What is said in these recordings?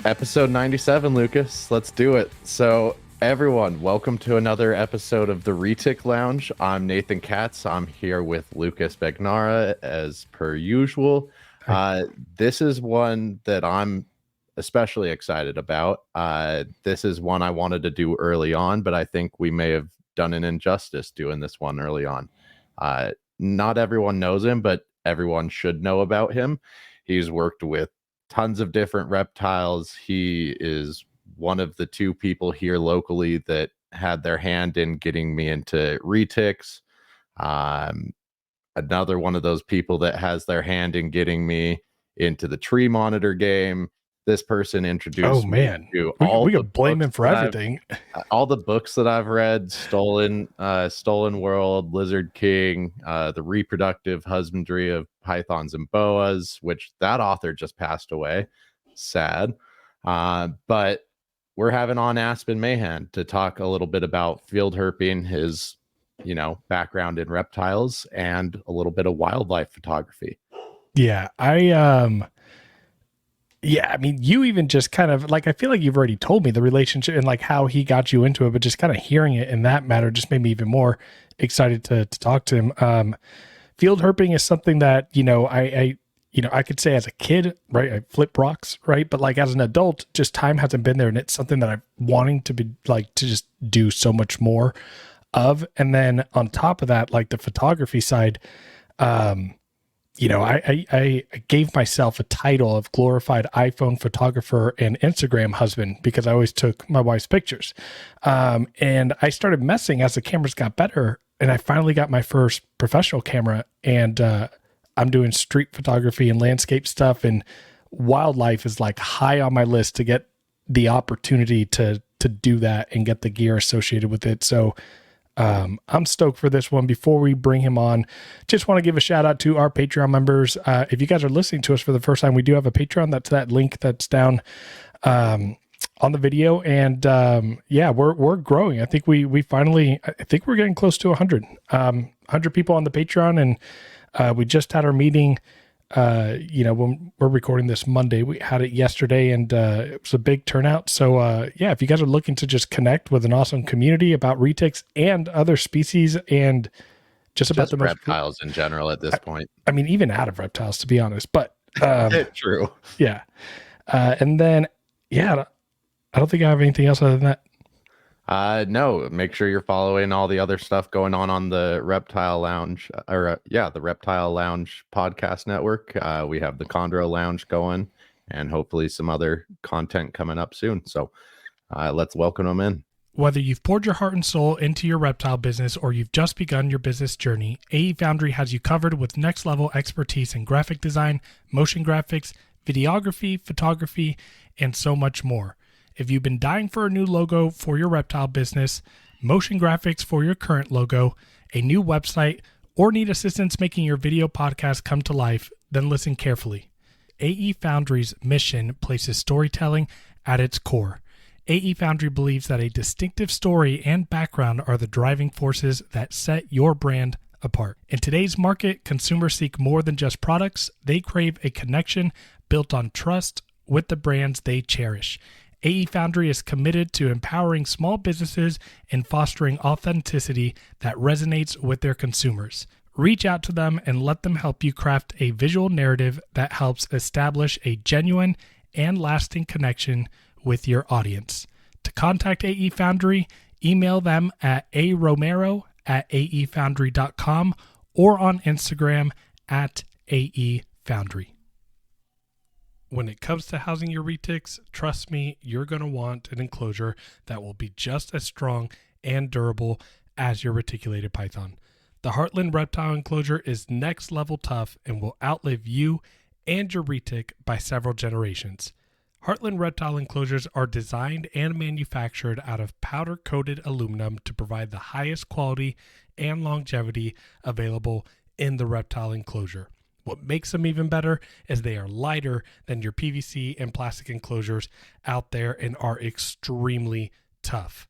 Episode 97, Lucas. Let's do it. So, everyone, welcome to another episode of the Retic Lounge. I'm Nathan Katz. I'm here with Lucas Begnara, as per usual. This is one that I'm especially excited about. This is one I wanted to do early on, but I think we may have done an injustice doing this one early on. Not everyone knows him, but everyone should know about him. He's worked with tons of different reptiles. He is one of the two people here locally that had their hand in getting me into retics. Another one of those people that has their hand in getting me into the tree monitor game. This person introduced me to all we could blame him for everything. All the books that I've read: Stolen World, Lizard King, The Reproductive Husbandry of Pythons and Boas, which that author just passed away. Sad. But we're having on Aspen Mahan to talk a little bit about field herping, his background in reptiles, and a little bit of wildlife photography. I mean, you even just kind of like, I feel like you've already told me the relationship and like how he got you into it, but just kind of hearing it in that matter just made me even more excited to talk to him. Field herping is something that, I could say as a kid, right, I flip rocks, right? But like as an adult, just time hasn't been there. And it's something that I'm wanting to be like, to just do so much more of. And then on top of that, like the photography side, I gave myself a title of glorified iPhone photographer and Instagram husband because I always took my wife's pictures. And I started messing as the cameras got better. And I finally got my first professional camera, and I'm doing street photography and landscape stuff. And wildlife is like high on my list to get the opportunity to do that and get the gear associated with it. So I'm stoked for this one. Before we bring him on, just want to give a shout out to our Patreon members. If you guys are listening to us for the first time, we do have a Patreon. That's that link that's down on the video. And we're growing. I think we finally, I think we're getting close to 100 people on the Patreon. And we just had our meeting. When we're recording this Monday, we had it yesterday, and it was a big turnout. So if you guys are looking to just connect with an awesome community about retics and other species and just about the reptiles in general at this point. I mean, even out of reptiles, to be honest, but true. Yeah. And then, I don't think I have anything else other than that. No, make sure you're following all the other stuff going on the Reptile Lounge, the Reptile Lounge podcast network. We have the Chondro Lounge going, and hopefully some other content coming up soon. So let's welcome them in. Whether you've poured your heart and soul into your reptile business or you've just begun your business journey, AE Foundry has you covered with next level expertise in graphic design, motion graphics, videography, photography, and so much more. If you've been dying for a new logo for your reptile business, motion graphics for your current logo, a new website, or need assistance making your video podcast come to life, then listen carefully. AE Foundry's mission places storytelling at its core. AE Foundry believes that a distinctive story and background are the driving forces that set your brand apart. In today's market, consumers seek more than just products. They crave a connection built on trust with the brands they cherish. AE Foundry is committed to empowering small businesses and fostering authenticity that resonates with their consumers. Reach out to them and let them help you craft a visual narrative that helps establish a genuine and lasting connection with your audience. To contact AE Foundry, email them at aromero@aefoundry.com or on Instagram @AEFoundry. When it comes to housing your retics, trust me, you're going to want an enclosure that will be just as strong and durable as your reticulated python. The Heartland Reptile Enclosure is next level tough and will outlive you and your retic by several generations. Heartland reptile enclosures are designed and manufactured out of powder-coated aluminum to provide the highest quality and longevity available in the reptile enclosure. What makes them even better is they are lighter than your PVC and plastic enclosures out there and are extremely tough.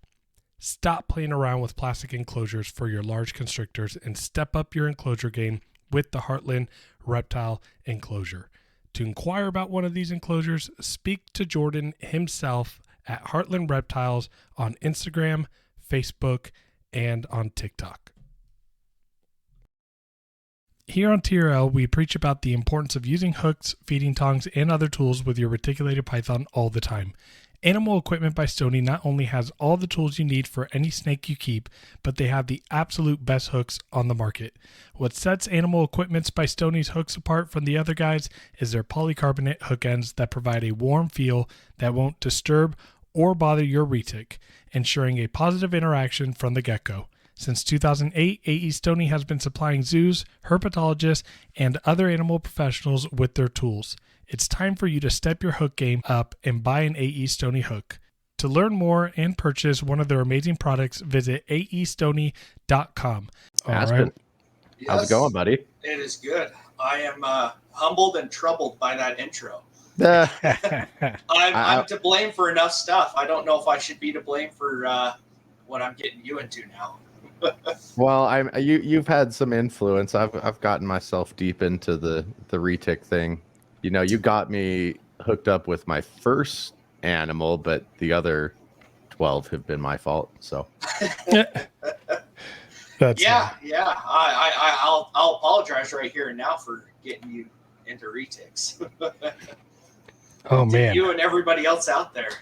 Stop playing around with plastic enclosures for your large constrictors and step up your enclosure game with the Heartland reptile enclosure. To inquire about one of these enclosures, speak to Jordan himself at Heartland Reptiles on Instagram, Facebook, and on TikTok. Here on TRL, we preach about the importance of using hooks, feeding tongs, and other tools with your reticulated python all the time. Animal Equipment by Stoney not only has all the tools you need for any snake you keep, but they have the absolute best hooks on the market. What sets Animal Equipment by Stoney's hooks apart from the other guys is their polycarbonate hook ends that provide a warm feel that won't disturb or bother your retic, ensuring a positive interaction from the get-go. Since 2008, AE Stoney has been supplying zoos, herpetologists, and other animal professionals with their tools. It's time for you to step your hook game up and buy an AE Stoney hook. To learn more and purchase one of their amazing products, visit aestoney.com. Aspen, Right. how's it going, buddy? It is good. I am humbled and troubled by that intro. I'm to blame for enough stuff. I don't know if I should be to blame for what I'm getting you into now. Well, you've had some influence. I've gotten myself deep into the retic thing. You know, you got me hooked up with my first animal, but the other 12 have been my fault. So That's yeah. I'll apologize right here and now for getting you into retics. Oh man, you and everybody else out there.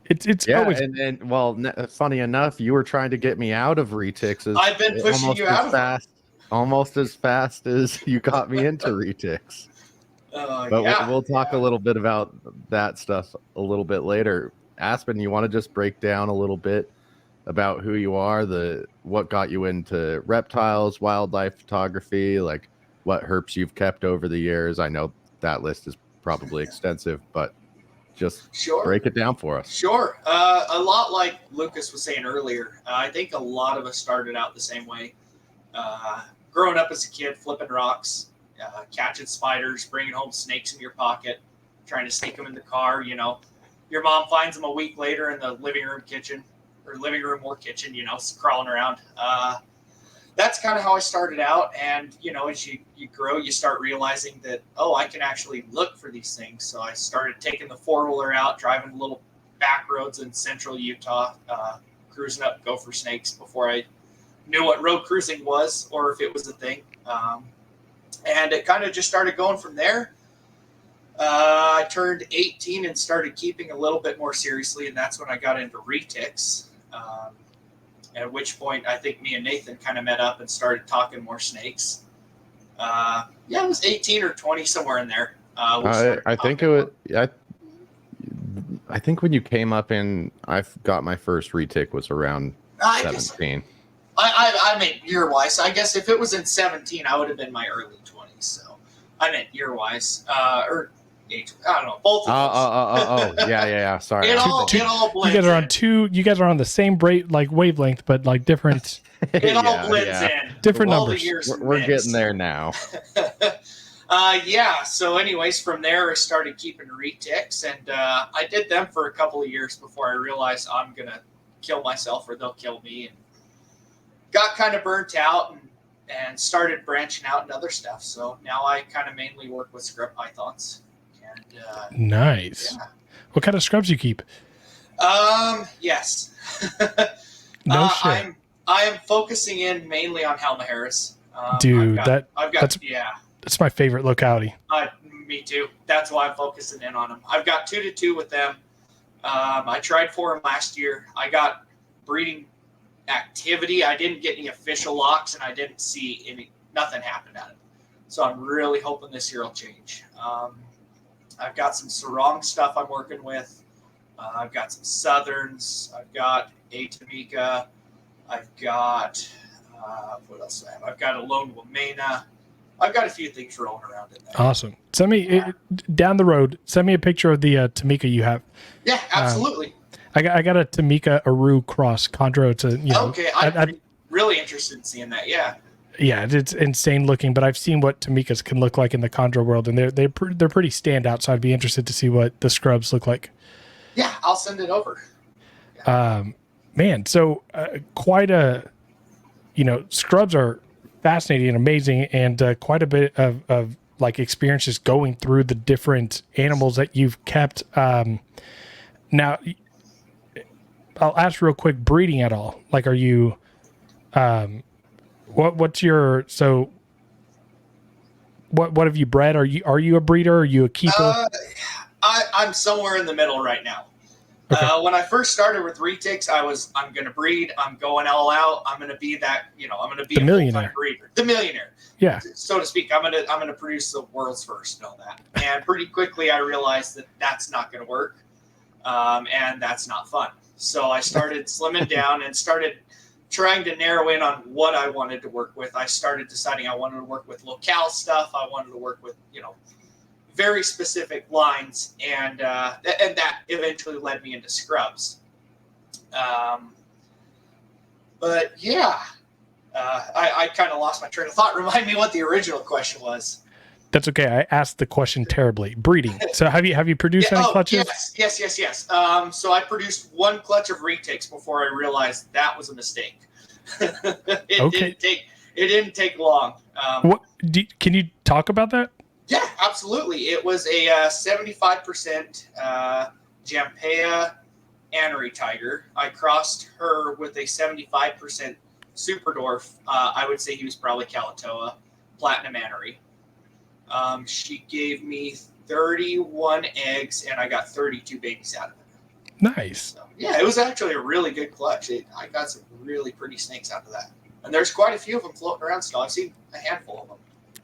It's yeah, always and well, funny enough, you were trying to get me out of retics. I've been pushing you out of fast, almost as fast as you got me into retics. But we'll talk a little bit about that stuff a little bit later. Aspen, you want to just break down a little bit about who you are, what got you into reptiles, wildlife photography, like what herps you've kept over the years? I know that list is probably extensive, but just break it down for us. Sure. A lot like Lucas was saying earlier, I think a lot of us started out the same way. Growing up as a kid, flipping rocks, catching spiders, bringing home snakes in your pocket, trying to sneak them in the car. You know, your mom finds them a week later in the living room or kitchen, you know, crawling around. That's kind of how I started out. And, you know, as you grow, you start realizing that, I can actually look for these things. So I started taking the four-wheeler out, driving little back roads in central Utah, cruising up gopher snakes before I knew what road cruising was or if it was a thing. And it kind of just started going from there. I turned 18 and started keeping a little bit more seriously, and that's when I got into retics. At which point, I think me and Nathan kind of met up and started talking more snakes. It was 18 or 20, somewhere in there. I think it was. I think when you came up in, I got my first retic was around 17. I meant year-wise. I guess if it was in 17, I would have been my early 20s. So I meant year-wise. Or age. I don't know. Both of those. Yeah. Sorry. It all blends. You guys are on You guys are on the same wavelength, but like different. It all blends in. Different all numbers. The years we're getting there now. So anyways, from there I started keeping retics, and I did them for a couple of years before I realized I'm gonna kill myself or they'll kill me, and got kind of burnt out and started branching out into other stuff. So now I kind of mainly work with scrub pythons. And, nice. Yeah. What kind of scrubs you keep? Yes. No shit. I am focusing in mainly on Halmaharis. Dude, that's my favorite locality. Me too. That's why I'm focusing in on them. I've got 2-2 with them. I tried for them last year. I got breeding activity. I didn't get any official locks, and I didn't see nothing happen at it. So I'm really hoping this year will change. I've got some sarong stuff I'm working with. I've got some southerns. I've got a Tamika. I've got what else do I have? I've got a lone Wamena. I've got a few things rolling around in there. Awesome. Send me down the road. Send me a picture of the Tamika you have. Yeah, absolutely. I got a Tamika Aru cross chondro. It's okay. I'm really interested in seeing that. Yeah. Yeah, it's insane looking, but I've seen what Tamikas can look like in the chondro world, and they're pretty standout. So I'd be interested to see what the scrubs look like. Yeah, I'll send it over. Yeah. Man, so quite a, scrubs are fascinating and amazing, and quite a bit of like experience just going through the different animals that you've kept. Now, I'll ask real quick, breeding at all? Like, are you, what's your, so what have you bred? Are you a breeder? Are you a keeper? I'm somewhere in the middle right now. Okay. When I first started with retics, I'm going to breed. I'm going all out. I'm going to be that, I'm going to be the millionaire breeder, the millionaire, yeah, so to speak. I'm going to produce the world's first and all that. And pretty quickly, I realized that that's not going to work, and that's not fun. So I started slimming down and started trying to narrow in on what I wanted to work with. I started deciding I wanted to work with locale stuff. I wanted to work with, very specific lines, and that eventually led me into scrubs. But yeah, I kind of lost my train of thought. Remind me what the original question was. That's okay. I asked the question terribly. Breeding. So have you produced any clutches? Yes. So I produced one clutch of retics before I realized that was a mistake. It didn't take long. Can you talk about that? Yeah, absolutely. It was a 75% Jampea Anery tiger. I crossed her with a 75% Superdorf. I would say he was probably Kalatoa, Platinum Anery. She gave me 31 eggs, and I got 32 babies out of it. Nice. So, yeah, it was actually a really good clutch. I got some really pretty snakes out of that. And there's quite a few of them floating around still. I've seen a handful of them.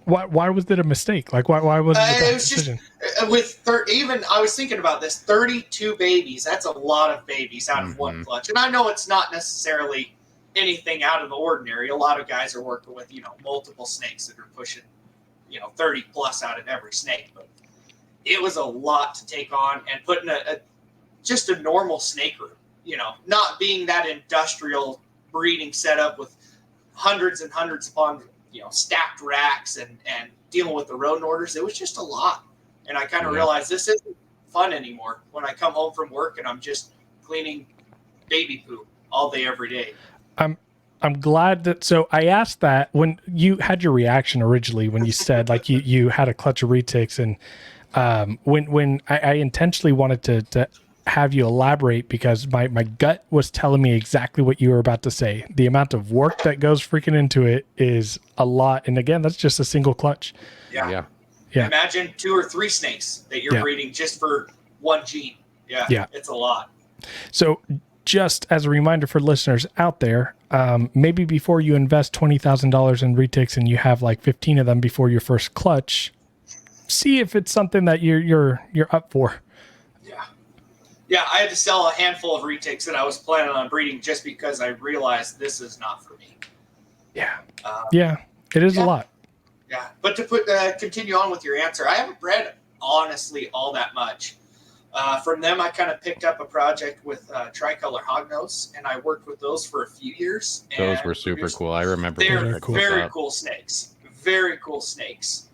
Why was it a mistake? Like, why was it a decision? Just I was thinking about this, 32 babies. That's a lot of babies out of one clutch. And I know it's not necessarily anything out of the ordinary. A lot of guys are working with, multiple snakes that are pushing, 30 plus out of every snake. But it was a lot to take on, and putting just a normal snake room, not being that industrial breeding setup with hundreds and hundreds upon stacked racks and dealing with the rodent orders. It was just a lot. And I kind of realized this isn't fun anymore when I come home from work and I'm just cleaning baby poo all day, every day. I'm glad that, so I asked that when you had your reaction originally, when you said like you had a clutch of retics, and when I intentionally wanted to have you elaborate, because my gut was telling me exactly what you were about to say. The amount of work that goes freaking into it is a lot. And again, that's just a single clutch. Yeah. Imagine 2 or 3 snakes that you're breeding just for one gene. Yeah. It's a lot. So just as a reminder for listeners out there, maybe before you invest $20,000 in retics and you have like 15 of them before your first clutch, see if it's something that you're up for. Yeah, I had to sell a handful of retics that I was planning on breeding just because I realized this is not for me. Yeah, it is a lot. Yeah, but to continue on with your answer, I haven't bred honestly all that much. From them, I kind of picked up a project with tricolor hognose, and I worked with those for a few years. Those were super cool. I remember. They're very cool snakes. Very cool snakes.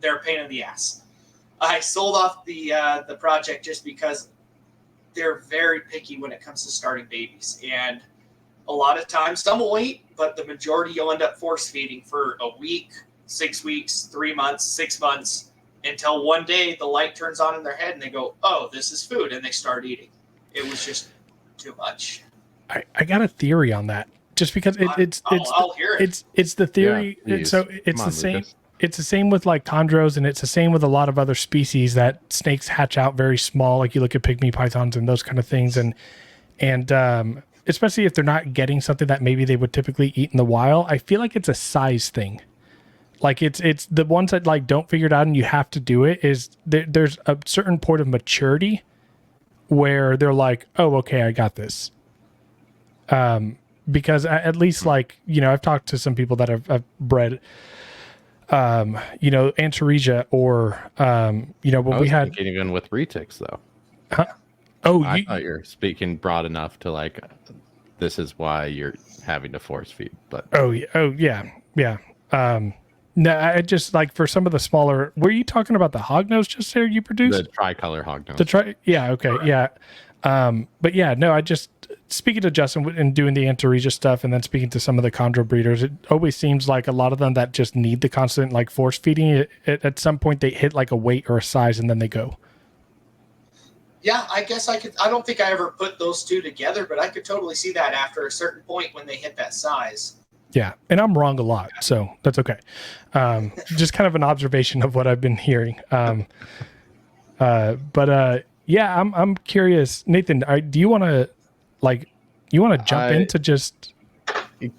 They're a pain in the ass. I sold off the project just because they're very picky when it comes to starting babies. And a lot of times, some will wait, but the majority you'll end up force feeding for a week, 6 weeks, 3 months, 6 months, until one day the light turns on in their head and they go, oh, this is food, and they start eating. It was just too much. I got a theory on that, just because I'll hear it. It's the theory. Yeah, so it's the same. Lucas. It's the same with like chondros, and it's the same with a lot of other species that snakes hatch out very small. Like you look at pygmy pythons and those kind of things, and especially if they're not getting something that maybe they would typically eat in the wild. I feel like it's a size thing. Like it's the ones that like don't figure it out and you have to do it. Is there's a certain point of maturity where they're like, oh, okay, I got this. Because at least like, I've talked to some people that have bred Antaresia or, when I we was had, thinking even with retics though. oh, I thought you're speaking broad enough to like, this is why you're having to force feed. But yeah. No, I just like for some of the smaller, were you talking about the hognose just there you produced? the tricolor hognose. Yeah, okay, yeah. But yeah, no, I just speaking to Justin and doing the Antaresia stuff, and then speaking to some of the chondro breeders, it always seems like a lot of them that just need the constant like force feeding. At some point, they hit like a weight or a size, and then they go. Yeah, I guess I could. I don't think I ever put those two together, but I could totally see that after a certain point when they hit that size. Yeah, and I'm wrong a lot, so that's okay. Just kind of an observation of what I've been hearing. Yeah, I'm curious, Nathan. Do you want to jump into just?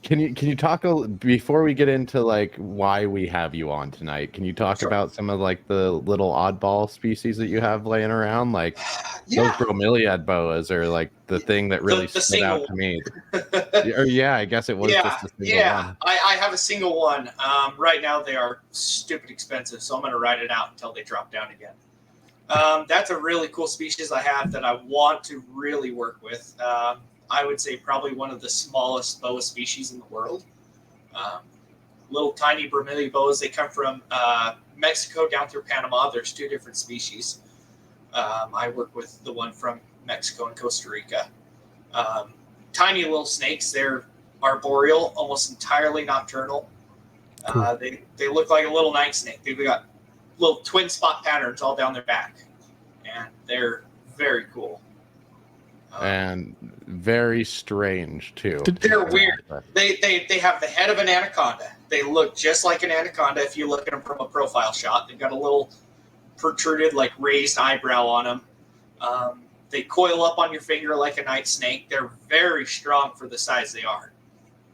Can you talk before we get into like why we have you on tonight? Can you talk about some of like the little oddball species that you have laying around? Like those bromeliad boas are like the thing that really stood out to me. I guess it was just a single one. I have a single one. Right now they are stupid expensive, so I'm going to ride it out until they drop down again. That's a really cool species I have that I want to really work with. I would say probably one of the smallest boa species in the world. Little tiny bromeliad boas. They come from Mexico down through Panama. There's two different species. I work with the one from Mexico and Costa Rica. Tiny little snakes. They're arboreal, almost entirely nocturnal. Cool. They look like a little night snake. They've got little twin spot patterns all down their back, and they're very cool. And very strange too. They're weird. They have the head of an anaconda. They look just like an anaconda if you look at them from a profile shot. They've got a little protruded, like raised eyebrow on them. They coil up on your finger like a night snake. They're very strong for the size they are.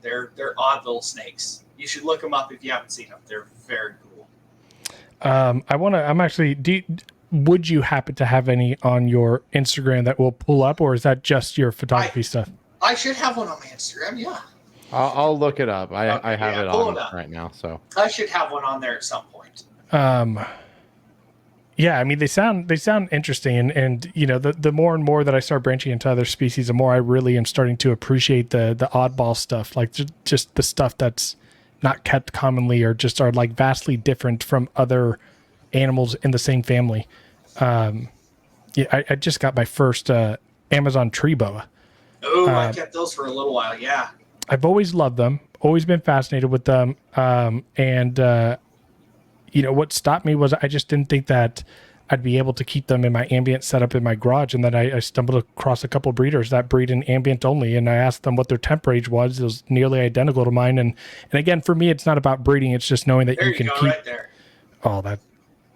They're odd little snakes. You should look them up if you haven't seen them. They're very cool. Would you happen to have any on your Instagram that will pull up, or is that just your photography stuff? I should have one on my Instagram. Yeah, I'll look it up. I have it on right now, so I should have one on there at some point. Yeah, I mean they sound interesting, and the more and more that I start branching into other species, the more I really am starting to appreciate the oddball stuff, like just the stuff that's not kept commonly or just are like vastly different from other animals in the same family. I just got my first Amazon tree boa. Oh, I kept those for a little while. Yeah, I've always loved them, always been fascinated with them. What stopped me was I just didn't think that I'd be able to keep them in my ambient setup in my garage. And then I stumbled across a couple of breeders that breed in ambient only. And I asked them what their temp range was. It was nearly identical to mine. And again, for me, it's not about breeding. It's just knowing that you can keep right there. Oh, that.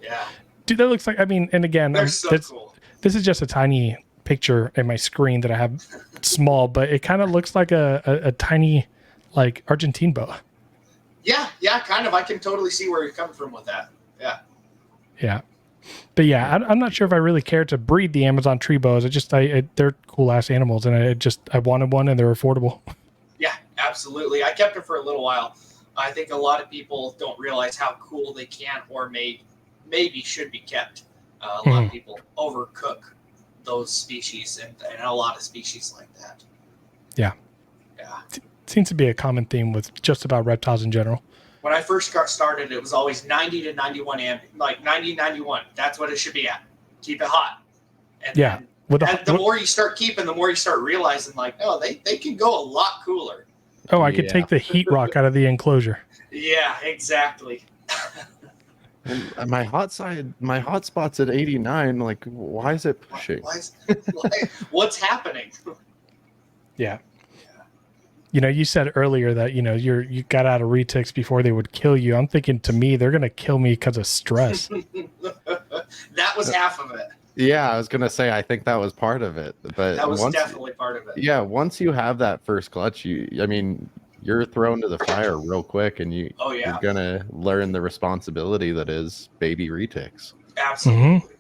Yeah. Dude, that looks like, and again, they're so cool. This is just a tiny picture in my screen that I have small, but it kind of looks like a tiny, like Argentine boa. Yeah, kind of. I can totally see where you're coming from with that. Yeah. Yeah. But yeah, I'm not sure if I really care to breed the Amazon tree boas. They're cool ass animals, and I wanted one, and they're affordable. Yeah, absolutely. I kept them for a little while. I think a lot of people don't realize how cool they can or maybe should be kept. A lot of people overcook those species and a lot of species like that. Yeah. It seems to be a common theme with just about reptiles in general. When I first got started, it was always 90 to 91 like 90, 91. That's what it should be at. Keep it hot. And the more you start keeping, the more you start realizing, like, oh, they can go a lot cooler. Oh, I could take the heat rock out of the enclosure. Yeah, exactly. And my hot spot's at 89. Like, why is it pushing? What's happening? Yeah. You said earlier that you got out of retics before they would kill you. I'm thinking, to me, they're gonna kill me because of stress. That was half of it. Yeah, I was gonna say I think that was part of it, but that was definitely part of it. Yeah, once you have that first clutch, you're thrown to the fire real quick, and you're gonna learn the responsibility that is baby retics. Absolutely.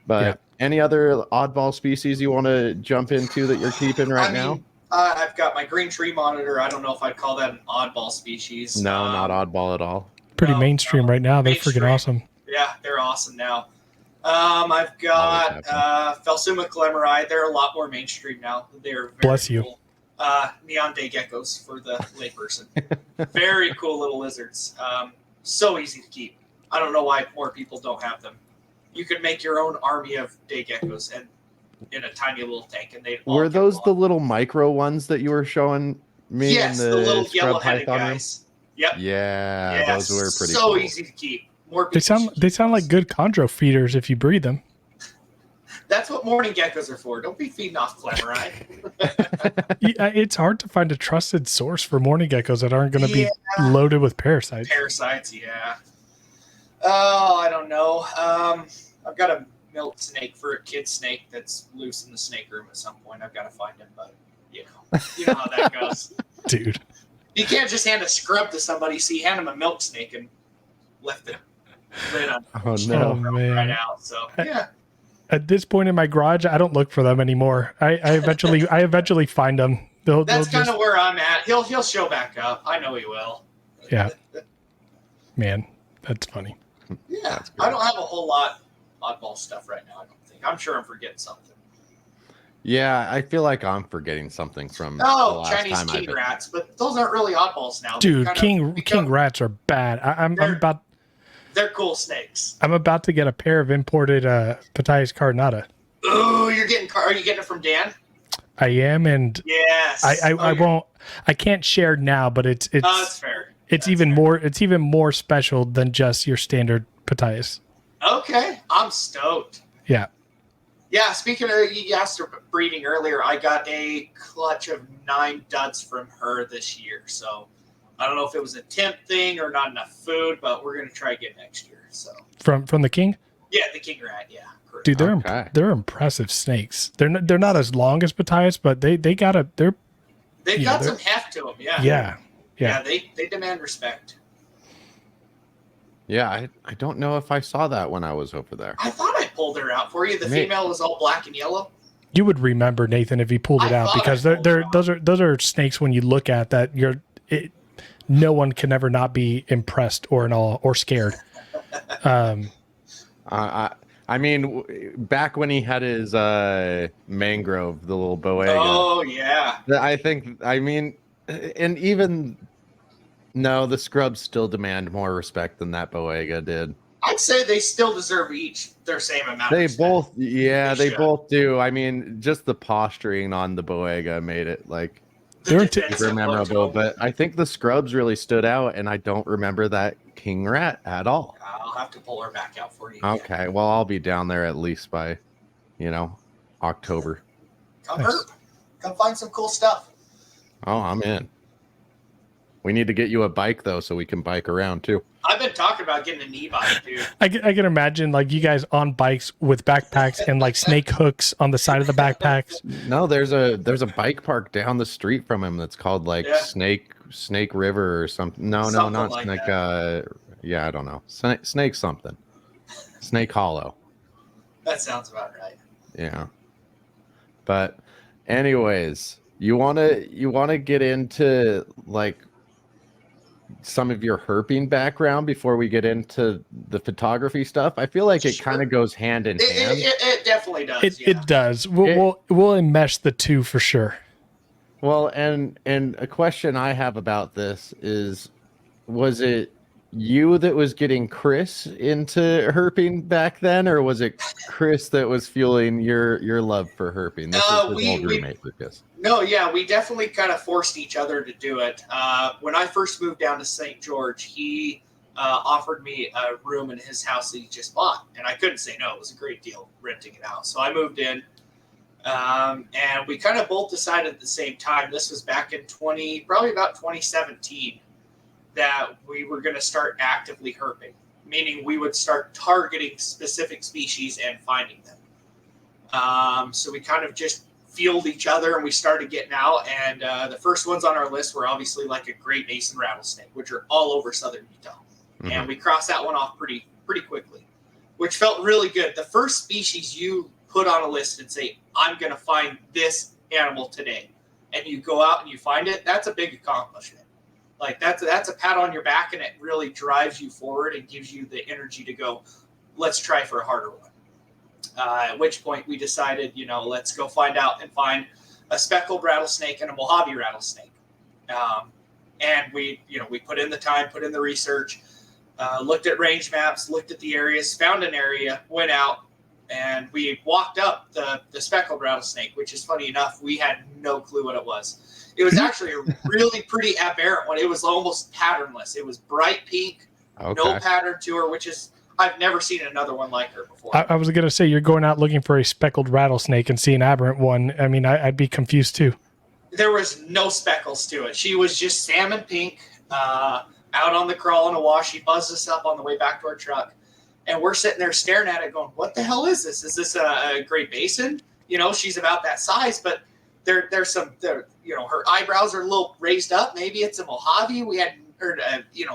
But any other oddball species you want to jump into that you're keeping now? I've got my green tree monitor. I don't know if I'd call that an oddball species. No, not oddball at all. pretty mainstream right now. They're freaking Mainstream. awesome. Yeah, they're awesome now. I've got Phelsuma calamari. They're a lot more mainstream now. They're very Bless you. cool. Neon day geckos for the layperson. Very cool little lizards. So easy to keep. I don't know why more people don't have them. You could make your own army of day geckos and in a tiny little tank, and they were those the little micro ones that you were showing me? Yes, in the little scrub yellow-headed python room? guys. Yep. Yeah, those were pretty so cool. easy to keep. More people They sound like good chondro feeders if you breed them. That's what morning geckos are for. Don't be feeding off calamari. It's hard to find a trusted source for morning geckos that aren't going to be loaded with parasites. Parasites, yeah. Oh, I don't know. I've got a milk snake for a kid snake that's loose in the snake room at some point. I've got to find him, but you know how that goes. Dude. You can't just hand a scrub to somebody. So you hand them a milk snake and left it lid on. Oh no, man! Right out. So yeah. At this point in my garage, I don't look for them anymore. I eventually find them. That's kind of where I'm at. He'll show back up. I know he will. Yeah. Man, that's funny. Yeah, I don't have a whole lot oddball stuff right now. I don't think. I'm sure I'm forgetting something. Yeah, I feel like I'm forgetting something from the last Chinese time king rats, but those aren't really oddballs now. Dude, king rats are bad. They're cool snakes. I'm about to get a pair of imported Pitayas carinata. Ooh, are you getting it from Dan? I am, and yes. I can't share now, but it's that's fair. It's even more special than just your standard Pitayas. Okay, I'm stoked. Yeah. Yeah, speaking of, you asked her breeding earlier, I got a clutch of 9 duds from her this year. So I don't know if it was a temp thing or not enough food, but we're going to try again next year. So From the king? Yeah, the king rat, yeah. Correct. Dude, they're impressive snakes. They're not as long as Pitayas, but they've got some heft to them, yeah. Yeah, they demand respect. Yeah, I don't know if I saw that when I was over there. I thought I pulled her out for you. The female was all black and yellow. You would remember, Nathan, if you pulled it out, because those are snakes when you look at that no one can ever not be impressed or in awe or scared. I mean, back when he had his mangrove, the little boega. Oh yeah. And even no, the scrubs still demand more respect than that boega did. I'd say they still deserve each their same amount. They of respect. they both do. I mean, just the posturing on the boega made it like super memorable. But I think the scrubs really stood out, and I don't remember that king rat at all. I'll have to pull her back out for you. Okay, well, I'll be down there at least by, October. Come find some cool stuff. Oh, I'm in. We need to get you a bike though, so we can bike around too. I've been talking about getting an e-bike, dude. I can imagine like you guys on bikes with backpacks and like snake hooks on the side of the backpacks. No, there's a bike park down the street from him that's called like Snake River or something. No, not like Snake. I don't know. Snake something. Snake Hollow. That sounds about right. Yeah. But anyways, you wanna get into like some of your herping background before we get into the photography stuff? I feel like it kind of goes hand in hand. It definitely does. It does. We'll enmesh the two for sure. Well, and a question I have about this is, was it you that was getting Chris into herping back then, or was it Chris that was fueling your love for herping? This is his old roommate, Lucas. No, yeah, we definitely kind of forced each other to do it. When I first moved down to St. George, he offered me a room in his house that he just bought, and I couldn't say no. It was a great deal renting it out. So I moved in, and we kind of both decided at the same time. This was back in probably about 2017, that we were going to start actively herping, meaning we would start targeting specific species and finding them. So we kind of just fueled each other, and we started getting out. And the first ones on our list were obviously like a Great Mason rattlesnake, which are all over southern Utah. Mm-hmm. And we crossed that one off pretty quickly, which felt really good. The first species you put on a list and say, I'm going to find this animal today, and you go out and you find it, that's a big accomplishment. Like that's a pat on your back, and it really drives you forward and gives you the energy to go, let's try for a harder one. At which point we decided, let's go find a speckled rattlesnake and a Mojave rattlesnake. And we put in the time, put in the research, looked at range maps, looked at the areas, found an area, went out, and we walked up the speckled rattlesnake, which is funny enough, we had no clue what it was. It was actually a really pretty aberrant one. It was almost patternless. It was bright pink, no pattern to her, which is, I've never seen another one like her before. I was going to say, you're going out looking for a speckled rattlesnake and see an aberrant one. I mean, I'd be confused too. There was no speckles to it. She was just salmon pink, out on the crawl in a wash. She buzzed us up on the way back to our truck. And we're sitting there staring at it going, what the hell is this? Is this a Great Basin? She's about that size, but there's her eyebrows are a little raised up. Maybe it's a Mojave. We had,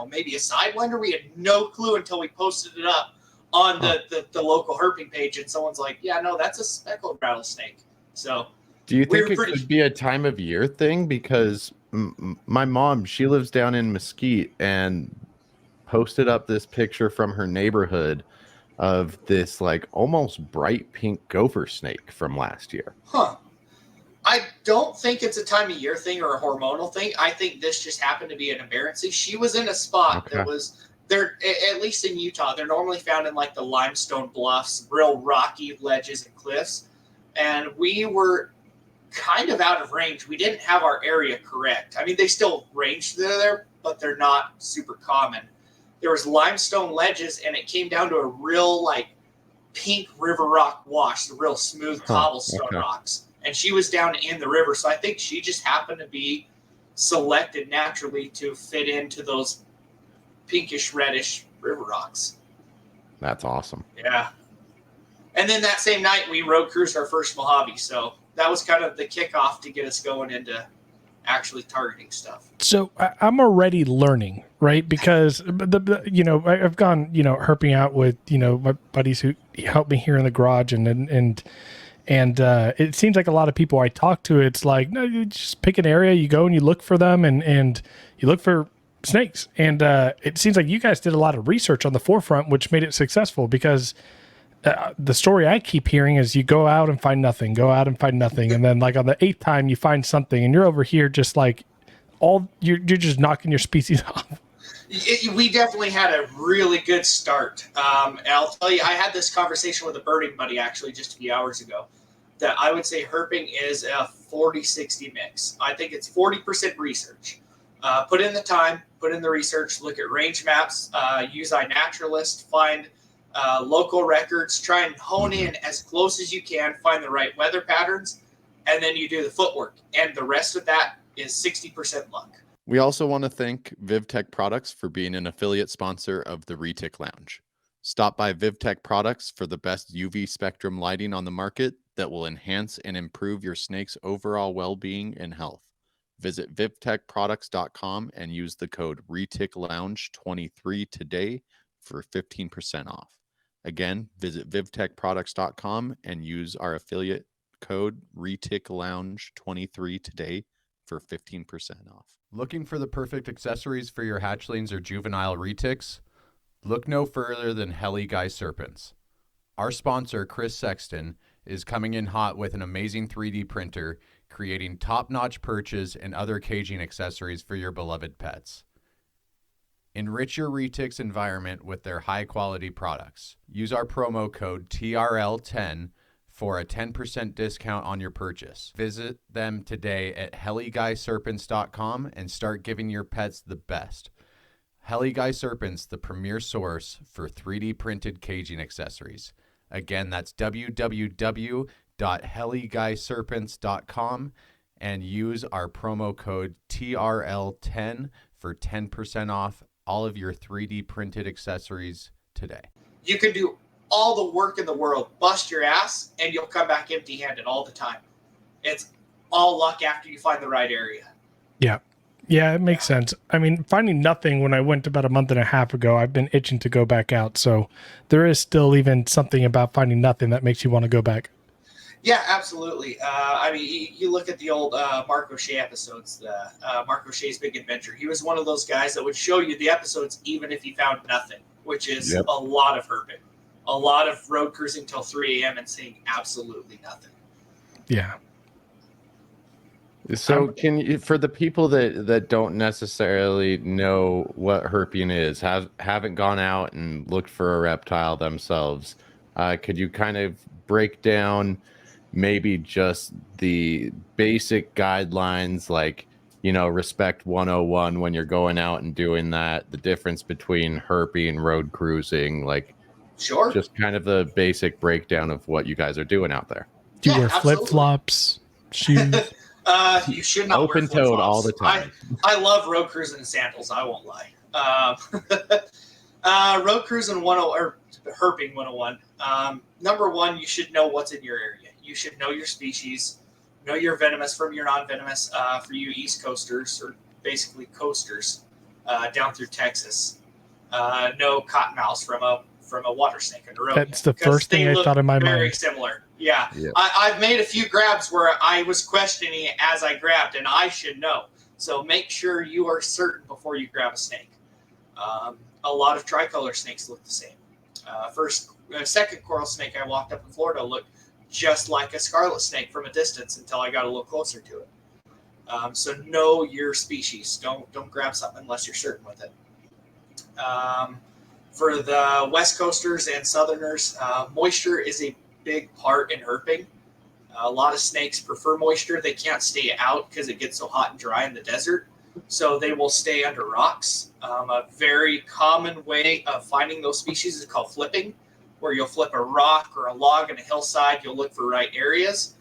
maybe a Sidewinder. We had no clue until we posted it up on the local herping page. And someone's like, yeah, no, that's a speckled rattlesnake. So do you think it could be a time of year thing? Because my mom, she lives down in Mesquite and posted up this picture from her neighborhood of this like almost bright pink gopher snake from last year. Huh. I don't think it's a time of year thing or a hormonal thing. I think this just happened to be an aberrancy. She was in a spot that was there, at least in Utah. They're normally found in like the limestone bluffs, real rocky ledges and cliffs. And we were kind of out of range. We didn't have our area correct. I mean, they still range there, but they're not super common. There was limestone ledges, and it came down to a real like pink river rock wash, the real smooth cobblestone rocks. And she was down in the river. So I think she just happened to be selected naturally to fit into those pinkish reddish river rocks. That's awesome. Yeah. And then that same night we road cruised our first Mojave. So that was kind of the kickoff to get us going into actually targeting stuff. So I'm already learning, right? Because I've gone, herping out with, my buddies who help me here in the garage and it seems like a lot of people I talk to, it's like, no, you just pick an area, you go and you look for them and you look for snakes. And it seems like you guys did a lot of research on the forefront, which made it successful because the story I keep hearing is you go out and find nothing, and then like on the 8th time you find something, and you're over here just like you're just knocking your species off. We definitely had a really good start. And I'll tell you, I had this conversation with a birding buddy actually just a few hours ago that I would say herping is a 40-60 mix. I think it's 40% research. Put in the time, put in the research, look at range maps, use iNaturalist, find local records, try and hone in as close as you can, find the right weather patterns, and then you do the footwork. And the rest of that is 60% luck. We also want to thank VivTech Products for being an affiliate sponsor of the Retic Lounge. Stop by VivTech Products for the best UV spectrum lighting on the market that will enhance and improve your snake's overall well-being and health. Visit vivtechproducts.com and use the code ReticLounge23 today for 15% off. Again, visit vivtechproducts.com and use our affiliate code ReticLounge23 today for 15% off. Looking for the perfect accessories for your hatchlings or juvenile retics? Look no further than Heli Guy Serpents. Our sponsor, Chris Sexton, is coming in hot with an amazing 3D printer, creating top-notch perches and other caging accessories for your beloved pets. Enrich your retics environment with their high-quality products. Use our promo code TRL10 for a 10% discount on your purchase. Visit them today at heliguyserpents.com and start giving your pets the best. Heli Guy Serpents, the premier source for 3D printed caging accessories. Again, that's www.heliguyserpents.com and use our promo code TRL10 for 10% off all of your 3D printed accessories today. You can do all the work in the world, bust your ass, and you'll come back empty-handed all the time. It's all luck after you find the right area. Yeah. Yeah, it makes sense. I mean, finding nothing when I went about a month and a half ago, I've been itching to go back out. So there is still even something about finding nothing that makes you want to go back. Yeah, absolutely. I mean, you look at the old Mark O'Shea episodes, the Mark O'Shea's Big Adventure. He was one of those guys that would show you the episodes even if he found nothing, which is Yep. a lot of herping. A lot of road cruising till 3 a.m. and seeing absolutely nothing. Yeah. So can you, for the people that don't necessarily know what herping is, haven't gone out and looked for a reptile themselves, could you kind of break down maybe just the basic guidelines, like, respect 101 when you're going out and doing that, the difference between herping and road cruising, like Sure. just kind of the basic breakdown of what you guys are doing out there. Do you Yeah, wear absolutely. flip-flops, shoes? You should not wear Open-toed flip-flops. all the time. I love road cruising in sandals. I won't lie. Road cruising 10 or herping 101. Number one, you should know what's in your area. You should know your species, know your venomous from your non-venomous. For you East Coasters, or basically coasters, down through Texas, know cottonmouths from a water snake in a rodeo. That's the first thing I thought in my very mind. similar. Yeah. Yeah. I've made a few grabs where I was questioning it as I grabbed, and I should know. So make sure you are certain before you grab a snake. A lot of tricolor snakes look the same. Second coral snake I walked up in Florida looked just like a scarlet snake from a distance until I got a little closer to it. So know your species. Don't grab something unless you're certain with it. For the West Coasters and Southerners, moisture is a big part in herping. A lot of snakes prefer moisture. They can't stay out because it gets so hot and dry in the desert. So they will stay under rocks. A very common way of finding those species is called flipping, where you'll flip a rock or a log in a hillside. You'll look for right areas.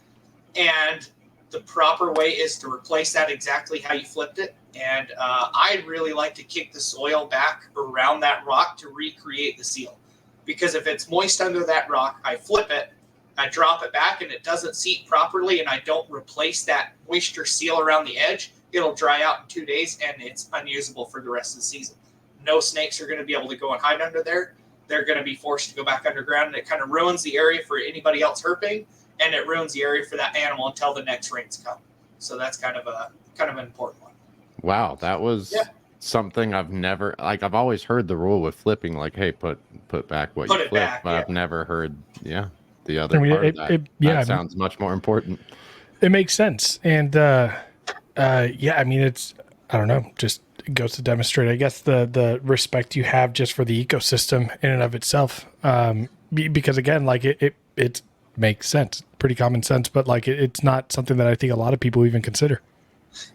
And the proper way is to replace that exactly how you flipped it. And I really like to kick the soil back around that rock to recreate the seal. Because if it's moist under that rock, I flip it, I drop it back, and it doesn't seat properly, and I don't replace that moisture seal around the edge, it'll dry out in 2 days, and it's unusable for the rest of the season. No snakes are going to be able to go and hide under there. They're going to be forced to go back underground, and it kind of ruins the area for anybody else herping, and it ruins the area for that animal until the next rains come. So that's kind of an important one. Wow, that was something I've never, like, I've always heard the rule with flipping, like, hey, put back what you flip, but I've never heard, the other part of that. That sounds much more important. It makes sense. And, I mean, it's, I don't know, just goes to demonstrate, I guess, the respect you have just for the ecosystem in and of itself. Because, again, like, it makes sense, pretty common sense, but, like, it's not something that I think a lot of people even consider.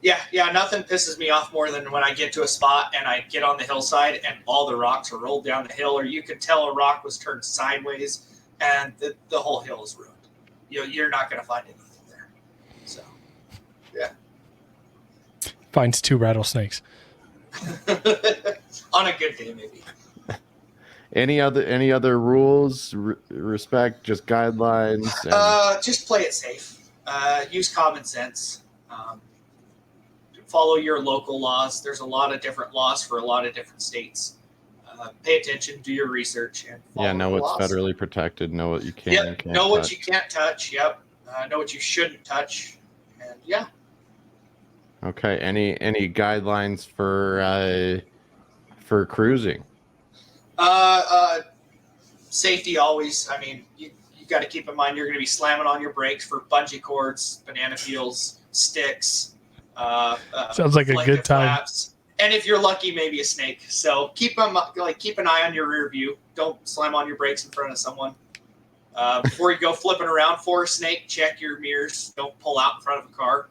Yeah, nothing pisses me off more than when I get to a spot and I get on the hillside and all the rocks are rolled down the hill, or you could tell a rock was turned sideways and the whole hill is ruined. You're not going to find anything there. So, yeah. Finds 2 rattlesnakes. On a good day, maybe. Any other rules, respect, just guidelines? Just play it safe. Use common sense. Follow your local laws. There's a lot of different laws for a lot of different states. Pay attention, do your research, and follow know the what's laws. federally protected, know what you can and can't know what touch. you can't touch. Yep. Know what you shouldn't touch. And yeah. Okay. Any guidelines for cruising? Safety always. I mean, you got to keep in mind you're going to be slamming on your brakes for bungee cords, banana peels, sticks. Sounds like a good time. Flaps. And if you're lucky, maybe a snake. So keep an eye on your rear view. Don't slam on your brakes in front of someone. Before you go flipping around for a snake, check your mirrors. Don't pull out in front of a car.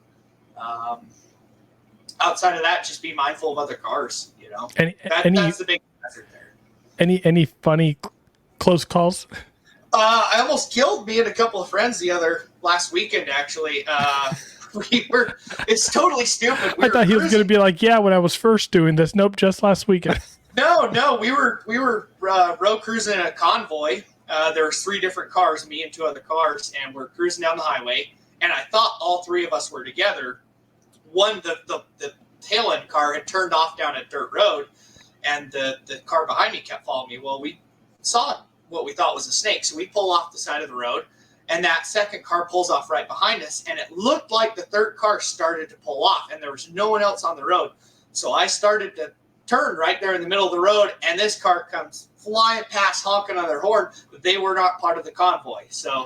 Outside of that, just be mindful of other cars. That's the big hazard there. Any funny close calls? I almost killed me and a couple of friends last weekend. Actually, it's totally stupid. I thought he was going to be like, when I was first doing this. Nope, just last weekend. No, we were road cruising in a convoy. There was 3 different cars, me and 2 other cars, and we're cruising down the highway. And I thought all 3 of us were together. The tail end car had turned off down a dirt road, and the car behind me kept following me. Well, we saw what we thought was a snake, so we pull off the side of the road, And that second car pulls off right behind us, and it looked like the third car started to pull off, and there was no one else on the road. So I started to turn right there in the middle of the road, and this car comes flying past, honking on their horn, but they were not part of the convoy. So,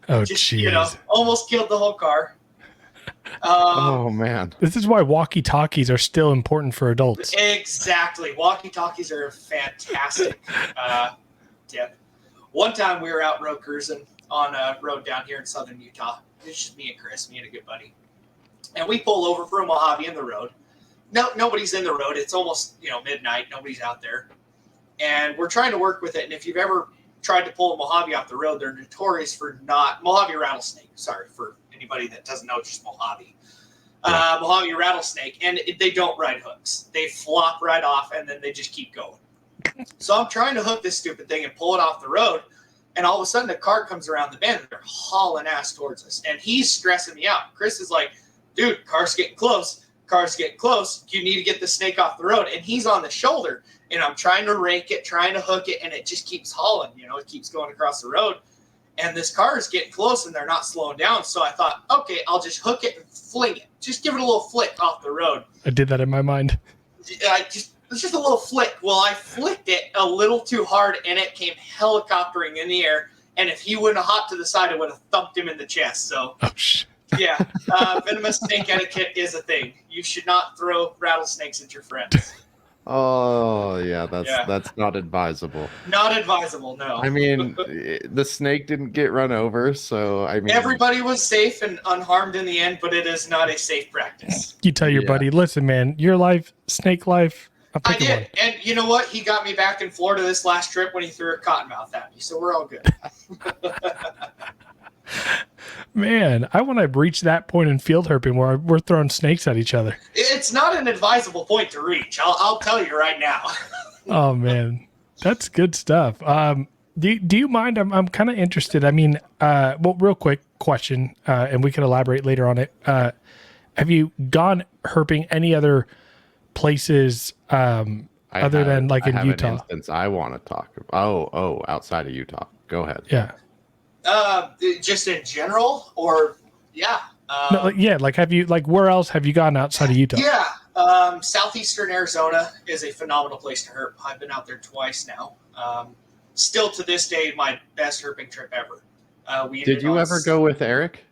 almost killed the whole car. Oh man, this is why walkie-talkies are still important for adults. Exactly, walkie-talkies are a fantastic tip. One time we were out road cruising on a road down here in southern Utah. It's just me and Chris, me and a good buddy, and we pull over for a Mojave in the road. No, nobody's in the road. It's almost midnight. Nobody's out there, and we're trying to work with it. And if you've ever tried to pull a Mojave off the road, they're notorious for not Mojave rattlesnake. Sorry for anybody that doesn't know, just Mojave. Mojave rattlesnake, and they don't ride hooks. They flop right off, and then they just keep going. So I'm trying to hook this stupid thing and pull it off the road, and all of a sudden a car comes around the bend, and they're hauling ass towards us, and he's stressing me out. Chris is like, dude, car's getting close. Car's getting close. You need to get the snake off the road, and he's on the shoulder, and I'm trying to rake it, trying to hook it, and it just keeps hauling. It keeps going across the road. And this car is getting close, and they're not slowing down. So I thought, okay, I'll just hook it and fling it. Just give it a little flick off the road. I did that in my mind. It's just a little flick. Well, I flicked it a little too hard, and it came helicoptering in the air. And if he wouldn't have hopped to the side, it would have thumped him in the chest. So, yeah, venomous snake etiquette is a thing. You should not throw rattlesnakes at your friends. Oh, yeah, that's not advisable. Not advisable, no. I mean, the snake didn't get run over, so I mean... Everybody was safe and unharmed in the end, but it is not a safe practice. You tell your buddy, listen, man, your life, snake life, I did, one. And you know what? He got me back in Florida this last trip when he threw a cottonmouth at me, so we're all good. Man, I want to reach that point in field herping where we're throwing snakes at each other. It's not an advisable point to reach. I'll tell you right now. Oh man, that's good stuff. Do you mind? I'm kind of interested. I mean, real quick question, and we can elaborate later on it. Have you gone herping any other places other than like in Utah? An instance I want to talk about. Oh, outside of Utah. Go ahead. Yeah. Just in general, or yeah. Have you where else have you gone outside of Utah? Yeah, southeastern Arizona is a phenomenal place to herp. I've been out there twice now. Still to this day, my best herping trip ever. Did you ever go with Eric?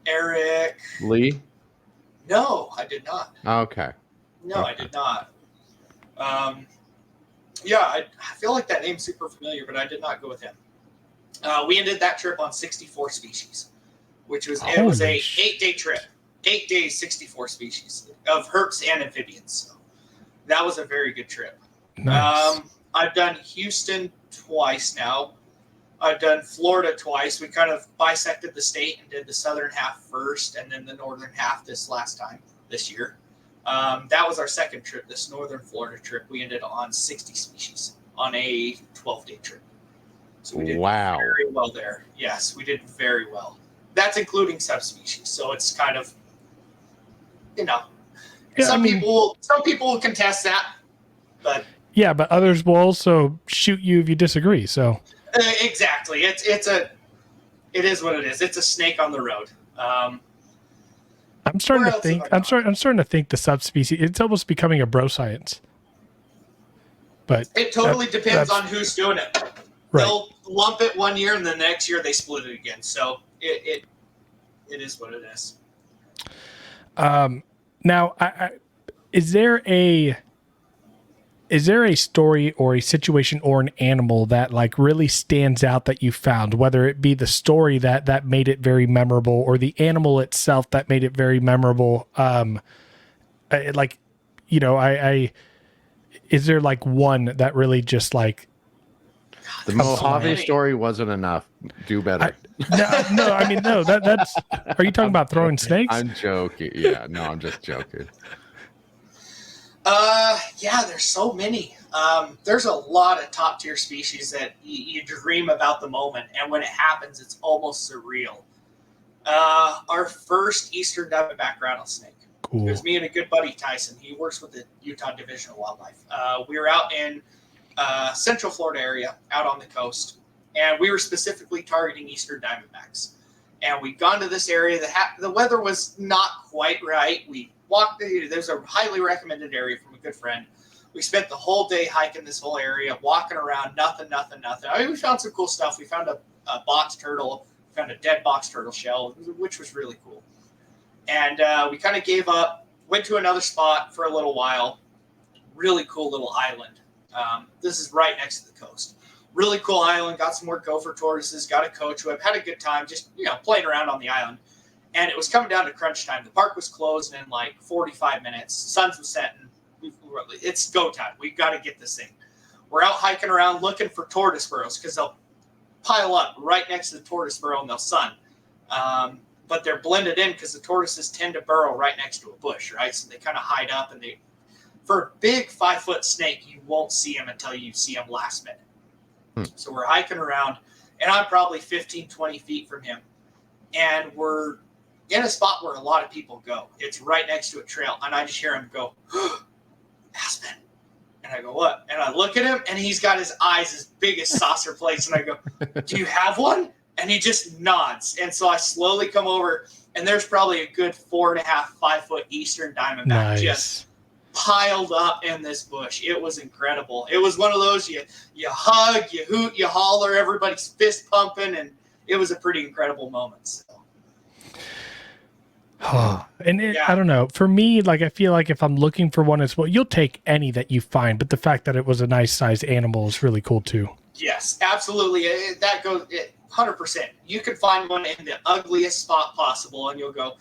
Eric Lee? No, I did not. Okay. No, okay. I did not. I feel like that name's super familiar, but I did not go with him. We ended that trip on 64 species, which was it was a 8-day trip, 8 days, 64 species of herps and amphibians. So that was a very good trip. Nice. I've done Houston twice now. I've done Florida twice. We kind of bisected the state and did the southern half first, and then the northern half this year. That was our second trip. This northern Florida trip, we ended on 60 species on a 12-day trip. So we did very well there. Yes, we did very well. That's including subspecies. So it's kind of, some people will contest that, but but others will also shoot you if you disagree. So exactly, it is what it is. It's a snake on the road. I'm starting to think. I'm starting to think the subspecies. It's almost becoming a bro science. But it totally depends on who's doing it. Right. They'll lump it one year, and the next year they split it again. So it is what it is. Now, is there a story or a situation or an animal that really stands out that you found, whether it be the story that made it very memorable or the animal itself that made it very memorable? Is there one that really just the Mojave story wasn't enough. Do better. No. That's. Are you talking about throwing snakes? I'm joking. Yeah, no, I'm just joking. There's so many. There's a lot of top tier species that you dream about the moment, and when it happens, it's almost surreal. Our first eastern diamondback rattlesnake. Cool. It was me and a good buddy, Tyson. He works with the Utah Division of Wildlife. We were out in Central Florida area, out on the coast, and we were specifically targeting eastern diamondbacks. And we'd gone to this area. The weather was not quite right. We walked. There's a highly recommended area from a good friend. We spent the whole day hiking this whole area, walking around, nothing. I mean, we found some cool stuff. We found a box turtle, we found a dead box turtle shell, which was really cool. And we kind of gave up, went to another spot for a little while. Really cool little island. This is right next to the coast. Really cool island. Got some more gopher tortoises, got a coach whip, had a good time, just, playing around on the island. And it was coming down to crunch time. The park was closed in like 45 minutes. Sun was setting. It's go time. We've got to get this thing. We're out hiking around looking for tortoise burrows because they'll pile up right next to the tortoise burrow and they'll sun. But they're blended in because the tortoises tend to burrow right next to a bush, right? So they kind of hide up, and for a big 5-foot snake, you won't see them until you see them last minute. So we're hiking around, and I'm probably 15, 20 feet from him. And we're in a spot where a lot of people go. It's right next to a trail, and I just hear him go, Aspen. And I go, what? And I look at him, and he's got his eyes as big as saucer plates. And I go, do you have one? And he just nods. And so I slowly come over, and there's probably a good 4.5, 5-foot eastern diamondback just piled up in this bush. It was incredible. It was one of those you hug, you hoot, you holler, everybody's fist pumping, and it was a pretty incredible moment. So. I don't know. For me, I feel like if I'm looking for one as well, you'll take any that you find, but the fact that it was a nice sized animal is really cool too. Yes, absolutely. That goes 100%. You can find one in the ugliest spot possible, and you'll go,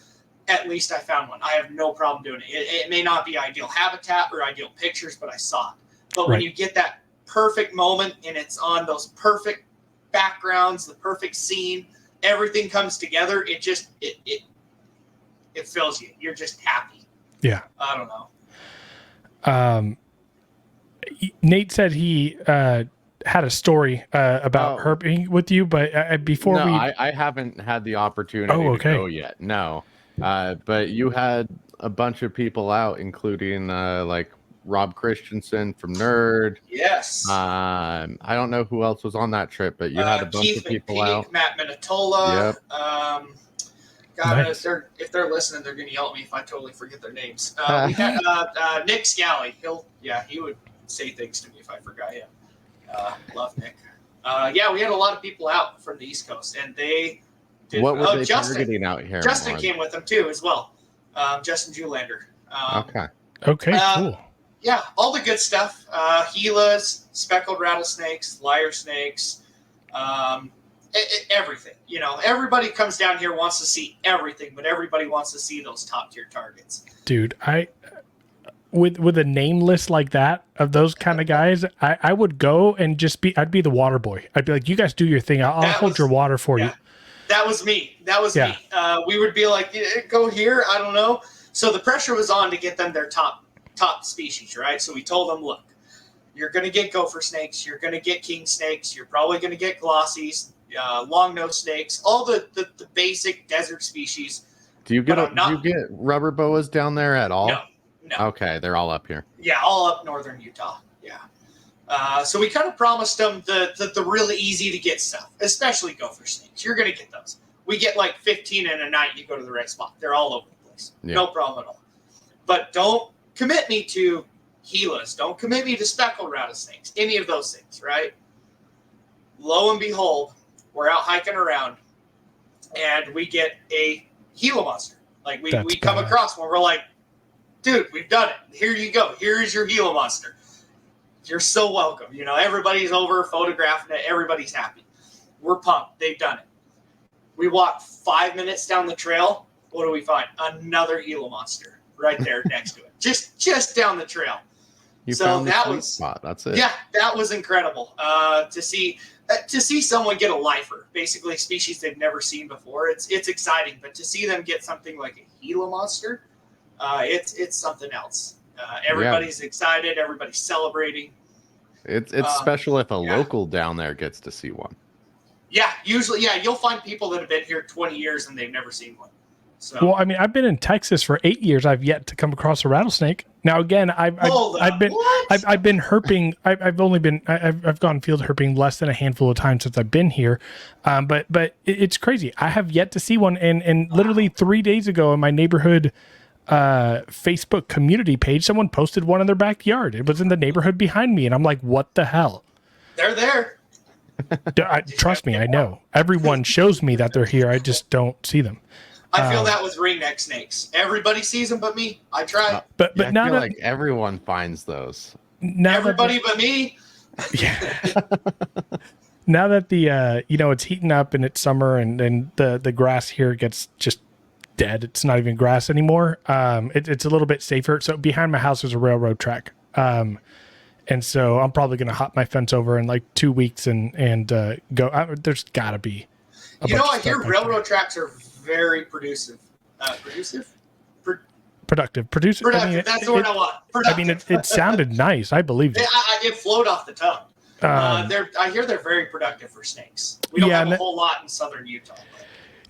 at least I found one. I have no problem doing it. It may not be ideal habitat or ideal pictures, but I saw it. But when you get that perfect moment and it's on those perfect backgrounds, the perfect scene, everything comes together, it fills you. You're just happy. Yeah. I don't know. Nate said he had a story about herping with you, but before I haven't had the opportunity to go yet. No. But you had a bunch of people out, including Rob Christensen from Nerd. Yes. I don't know who else was on that trip, but you had a bunch Keith of people McPeak, out. Matt Minatola. Yep. God, if they're listening, they're going to yell at me if I totally forget their names. We had Nick Scally. He would say things to me if I forgot him. Love Nick. We had a lot of people out from the East Coast, and they did. What were they targeting out here? Justin came with them too, as well. Justin Julander. Okay, cool. Yeah, all the good stuff. Gilas, speckled rattlesnakes, lyre snakes, everything. Everybody comes down here, wants to see everything, but everybody wants to see those top tier targets. Dude, with a name list like that of those kind of guys, I would go and I'd be the water boy. I'd be like, you guys do your thing. I'll hold your water for you. That was me. Me. We would be like, go here. I don't know. So the pressure was on to get them their top species, right? So we told them, look, you're going to get gopher snakes. You're going to get king snakes. You're probably going to get glossies, long-nosed snakes, all the basic desert species. Do you get rubber boas down there at all? No. Okay, they're all up here. Yeah, all up northern Utah. Yeah. So we kind of promised them the really easy to get stuff, especially gopher snakes. You're going to get those. We get like 15 in a night. You go to the right spot. They're all over the place. Yeah. No problem at all. But don't commit me to Gilas. Don't commit me to speckled rattlesnakes. Any of those things, right? Lo and behold, we're out hiking around, and we get a Gila monster. We come across one. We're like, dude, we've done it. Here you go. Here is your Gila monster. You're so welcome. Everybody's over photographing it. Everybody's happy. We're pumped. They've done it. We walked 5 minutes down the trail. What do we find? Another Gila monster right there next to it. Just down the trail. You found the sweet spot. That's it. Yeah, that was incredible to see someone get a lifer, basically a species they've never seen before. It's exciting, but to see them get something like a Gila monster, it's something else. Everybody's excited. Everybody's celebrating. It's special if a local down there gets to see one. Yeah, usually, you'll find people that have been here 20 years and they've never seen one. So, Well, I mean, I've been in Texas for 8 years. I've yet to come across a rattlesnit. Now, again, I've been herping. I've gone field herping less than a handful of times since I've been here. But it's crazy. I have yet to see one. And literally 3 days ago in my neighborhood Facebook community page, someone posted one in their backyard. It was in the neighborhood behind me. And I'm like, what the hell? they're there. Trust me, I know. Everyone shows me that they're here. I just don't see them. I feel that with ringneck snakes. Everybody sees them but me. I try. But Yeah, I now feel that like everyone finds those. Everybody but me. Yeah. Now that the it's heating up and it's summer and the grass here gets just dead. It's not even grass anymore. It's a little bit safer. So behind my house is a railroad track. And so I'm probably going to hop my fence over in like 2 weeks and go. There's got to be. I hear railroad tracks are very productive. Productive. Productive. That's the word I want. Productive. I mean, it sounded nice. I believe it. It flowed off the tongue. I hear they're very productive for snakes. We don't have a whole lot in southern Utah.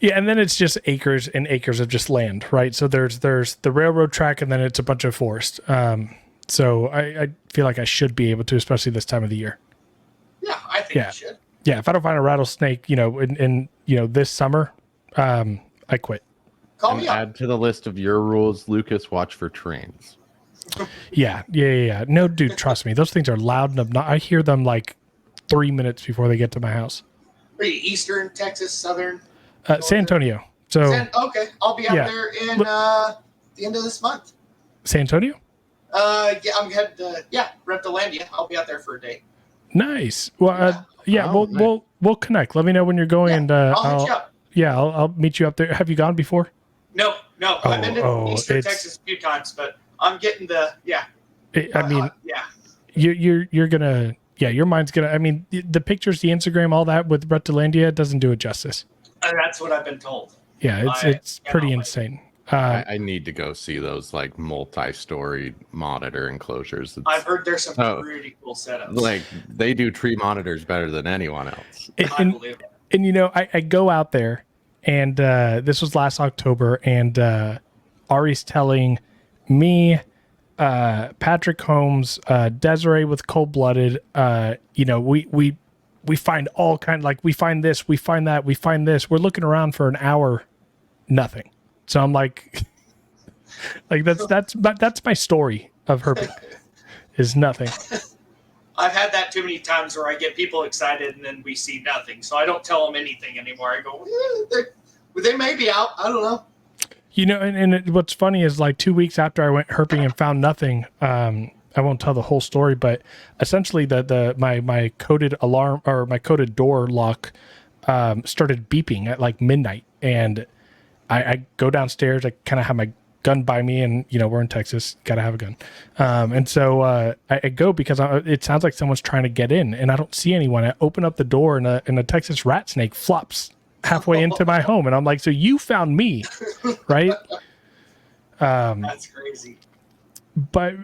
Yeah, and then it's just acres and acres of just land, right? So there's the railroad track, and then it's a bunch of forest. So I feel like I should be able to, especially this time of the year. Yeah, I think you should. Yeah, if I don't find a rattlesnake, in this summer, I quit. Call me up. Add to the list of your rules, Lucas, watch for trains. Yeah. No, dude, trust me. Those things are loud and I hear them like 3 minutes before they get to my house. Are you Eastern Texas, Southern? San Antonio. So okay, I'll be out there in the end of this month. San Antonio? I'm headed to Reptilandia. I'll be out there for a day. Nice. Well, we'll connect. Let me know when you're going, and I'll hit you up. Yeah, I'll meet you up there. Have you gone before? No. I've been to Eastern Texas a few times, but I'm getting you're gonna. Yeah, your mind's gonna. I mean, the pictures, the Instagram, all that with Reptilandia doesn't do it justice. That's what I've been told. Yeah, it's pretty insane. I need to go see those like multi-story monitor enclosures. I've heard there's some pretty cool setups. Like they do tree monitors better than anyone else. I believe it. And I go out there, and this was last October, and Ari's telling me, Patrick Holmes, Desiree with Cold Blooded, we find all kind, like we find this, we find that, we find this. We're looking around for an hour, nothing. So I'm like that's my story of herping is nothing. I've had that too many times where I get people excited and then we see nothing. So I don't tell them anything anymore. I go, they may be out. I don't know. What's funny is like 2 weeks after I went herping and found nothing. I won't tell the whole story, but essentially my coded alarm or my coded door lock started beeping at like midnight, and I go downstairs. I kind of have my gun by me, and we're in Texas, gotta have a gun. And so I go because it sounds like someone's trying to get in, and I don't see anyone. I open up the door, and a Texas rat snake flops halfway into my home, and I'm like, so you found me, right? That's crazy. But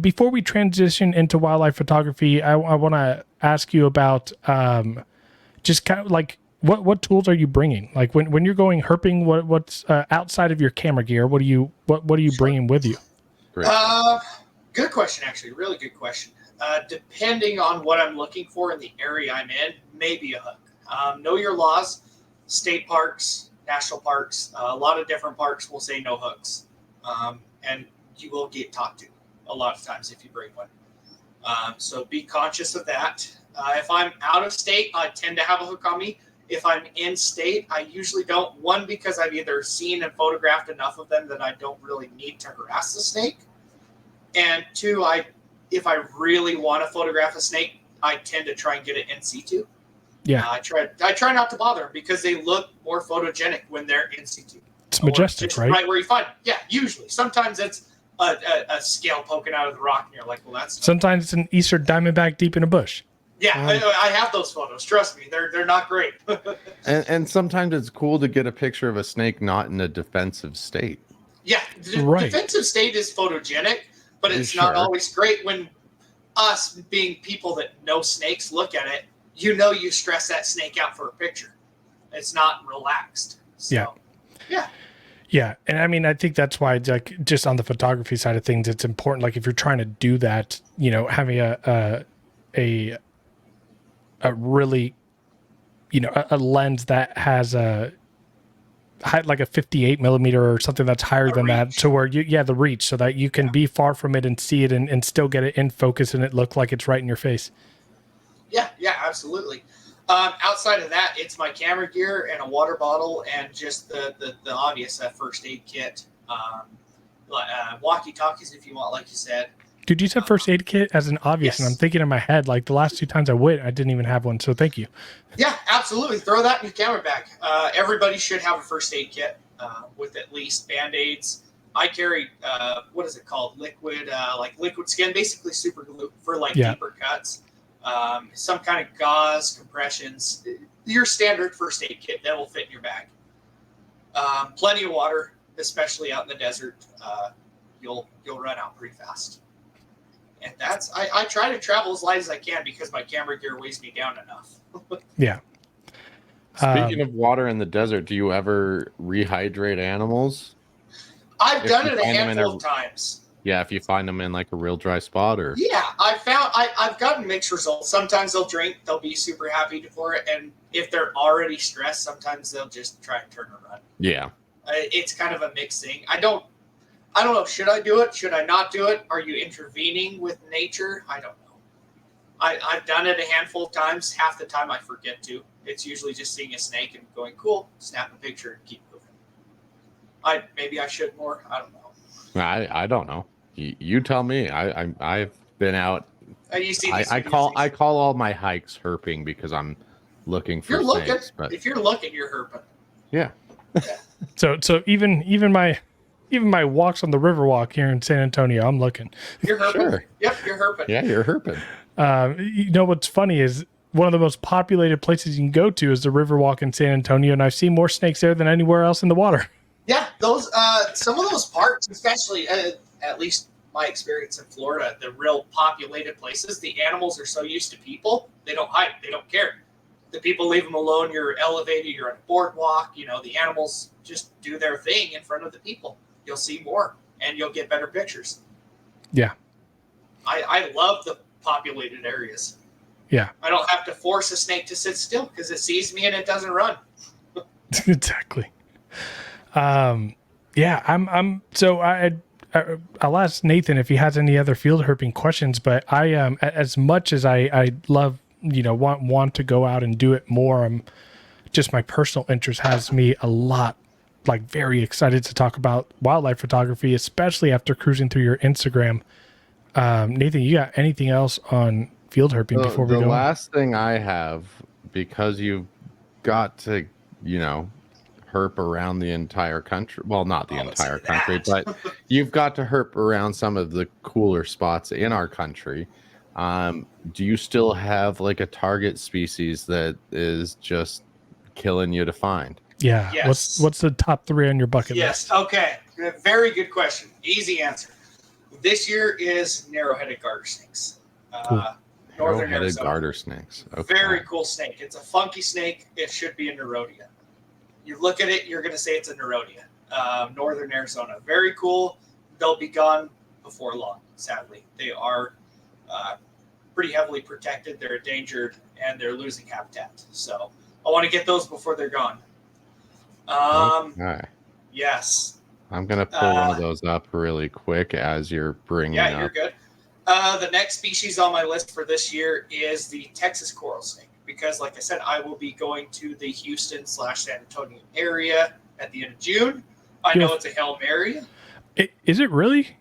before we transition into wildlife photography, I want to ask you about just kind of like what tools are you bringing? Like when you're going herping, what's outside of your camera gear? What are you bringing with you? Good question, actually, really good question. Depending on what I'm looking for in the area I'm in, maybe a hook. Know your laws. State parks, national parks, a lot of different parks will say no hooks, and you will get talked to a lot of times if you bring one. So be conscious of that. If I'm out of state, I tend to have a hook on me. If I'm in state, I usually don't. One, because I've either seen and photographed enough of them that I don't really need to harass the snake. And two, if I really want to photograph a snake, I tend to try and get it in situ. Yeah, I try not to bother them because they look more photogenic when they're in situ. It's majestic, right? Right where you find them. Yeah, usually. Sometimes it's a scale poking out of the rock, and you're like, well, that's... Sometimes it's an Eastern diamondback deep in a bush. Yeah, I have those photos. Trust me, they're not great. and sometimes it's cool to get a picture of a snake not in a defensive state. Yeah, right. Defensive state is photogenic, but it's not always great when us, being people that know snakes, look at it. You stress that snake out for a picture. It's not relaxed. So, yeah. Yeah. And I mean, I think that's why it's like just on the photography side of things, it's important. Like if you're trying to do that, you know, having a really, you know, a lens that has a like a 58 millimeter or something that's higher than that, to where the reach, so that you can be far from it and see it and still get it in focus and it look like it's right in your face. Yeah, absolutely. Outside of that, it's my camera gear and a water bottle and just the obvious first aid kit. Walkie-talkies if you want, like you said. Dude, you said first aid kit as an obvious, and I'm thinking in my head, like the last 2 times I went, I didn't even have one. So thank you. Yeah, absolutely. Throw that in your camera bag. Everybody should have a first aid kit with at least Band-Aids. I carry, what is it called? Liquid skin, basically super glue for deeper cuts. Some kind of gauze, compressions, your standard first aid kit that will fit in your bag. Plenty of water, especially out in the desert. You'll run out pretty fast. And that's I try to travel as light as I can because my camera gear weighs me down enough. Yeah. Speaking of water in the desert, do you ever rehydrate animals? I've done it a handful of times. Yeah, if you find them in like a real dry spot, or I've gotten mixed results. Sometimes they'll drink, they'll be super happy for it, and if they're already stressed, sometimes they'll just try and turn and run. Yeah, it's kind of a mixed thing. I don't know. Should I do it? Should I not do it? Are you intervening with nature? I don't know. I've done it a handful of times. Half the time I forget to. It's usually just seeing a snake and going, cool, snap a picture and keep moving. Maybe I should more. I don't know. I don't know. You tell me. I've been out. You see I call all my hikes herping because I'm looking for snakes. But if you're looking, you're herping. Yeah. So even my walks on the Riverwalk here in San Antonio, I'm looking. You're herping. Sure. Yep, you're herping. Yeah, you're herping. You know what's funny is one of the most populated places you can go to is the Riverwalk in San Antonio, and I've seen more snakes there than anywhere else in the water. Yeah, those some of those parks, especially at least my experience in Florida, the real populated places, the animals are so used to people, they don't hide, they don't care. The people leave them alone. You're elevated, you're on a boardwalk. You know, the animals just do their thing in front of the people. You'll see more, and you'll get better pictures. Yeah, I love the populated areas. Yeah, I don't have to force a snake to sit still because it sees me and it doesn't run. Exactly. Yeah, so I'll ask Nathan if he has any other field herping questions, but I as much as I love, you know, want to go out and do it more, just my personal interest has me a lot, like, very excited to talk about wildlife photography, especially after cruising through your Instagram. Nathan, you got anything else on field herping before we go? The last thing I have, because you've got to, you know, herp around the entire country. Well, not the entire country, but you've got to herp around some of the cooler spots in our country. Do you still have like a target species that is just killing you to find? Yeah. Yes. What's the top 3 on your bucket list? Yes. Okay. Very good question. Easy answer. This year is narrow-headed garter snakes. Cool. Northern Narrow-headed Arizona. garter snakes. Okay. Very cool snake. It's a funky snake. It should be a Nerodia. You look at it, you're going to say it's a Nerodia. Northern Arizona. Very cool. They'll be gone before long, sadly. They are pretty heavily protected. They're endangered, and they're losing habitat. So I want to get those before they're gone. Okay. Yes. I'm going to pull one of those up really quick as you're bringing up. Yeah, you're good. The next species on my list for this year is the Texas coral snake, because, like I said, I will be going to the Houston/San Antonio area at the end of June. I know it's a Hail Mary. Is it really?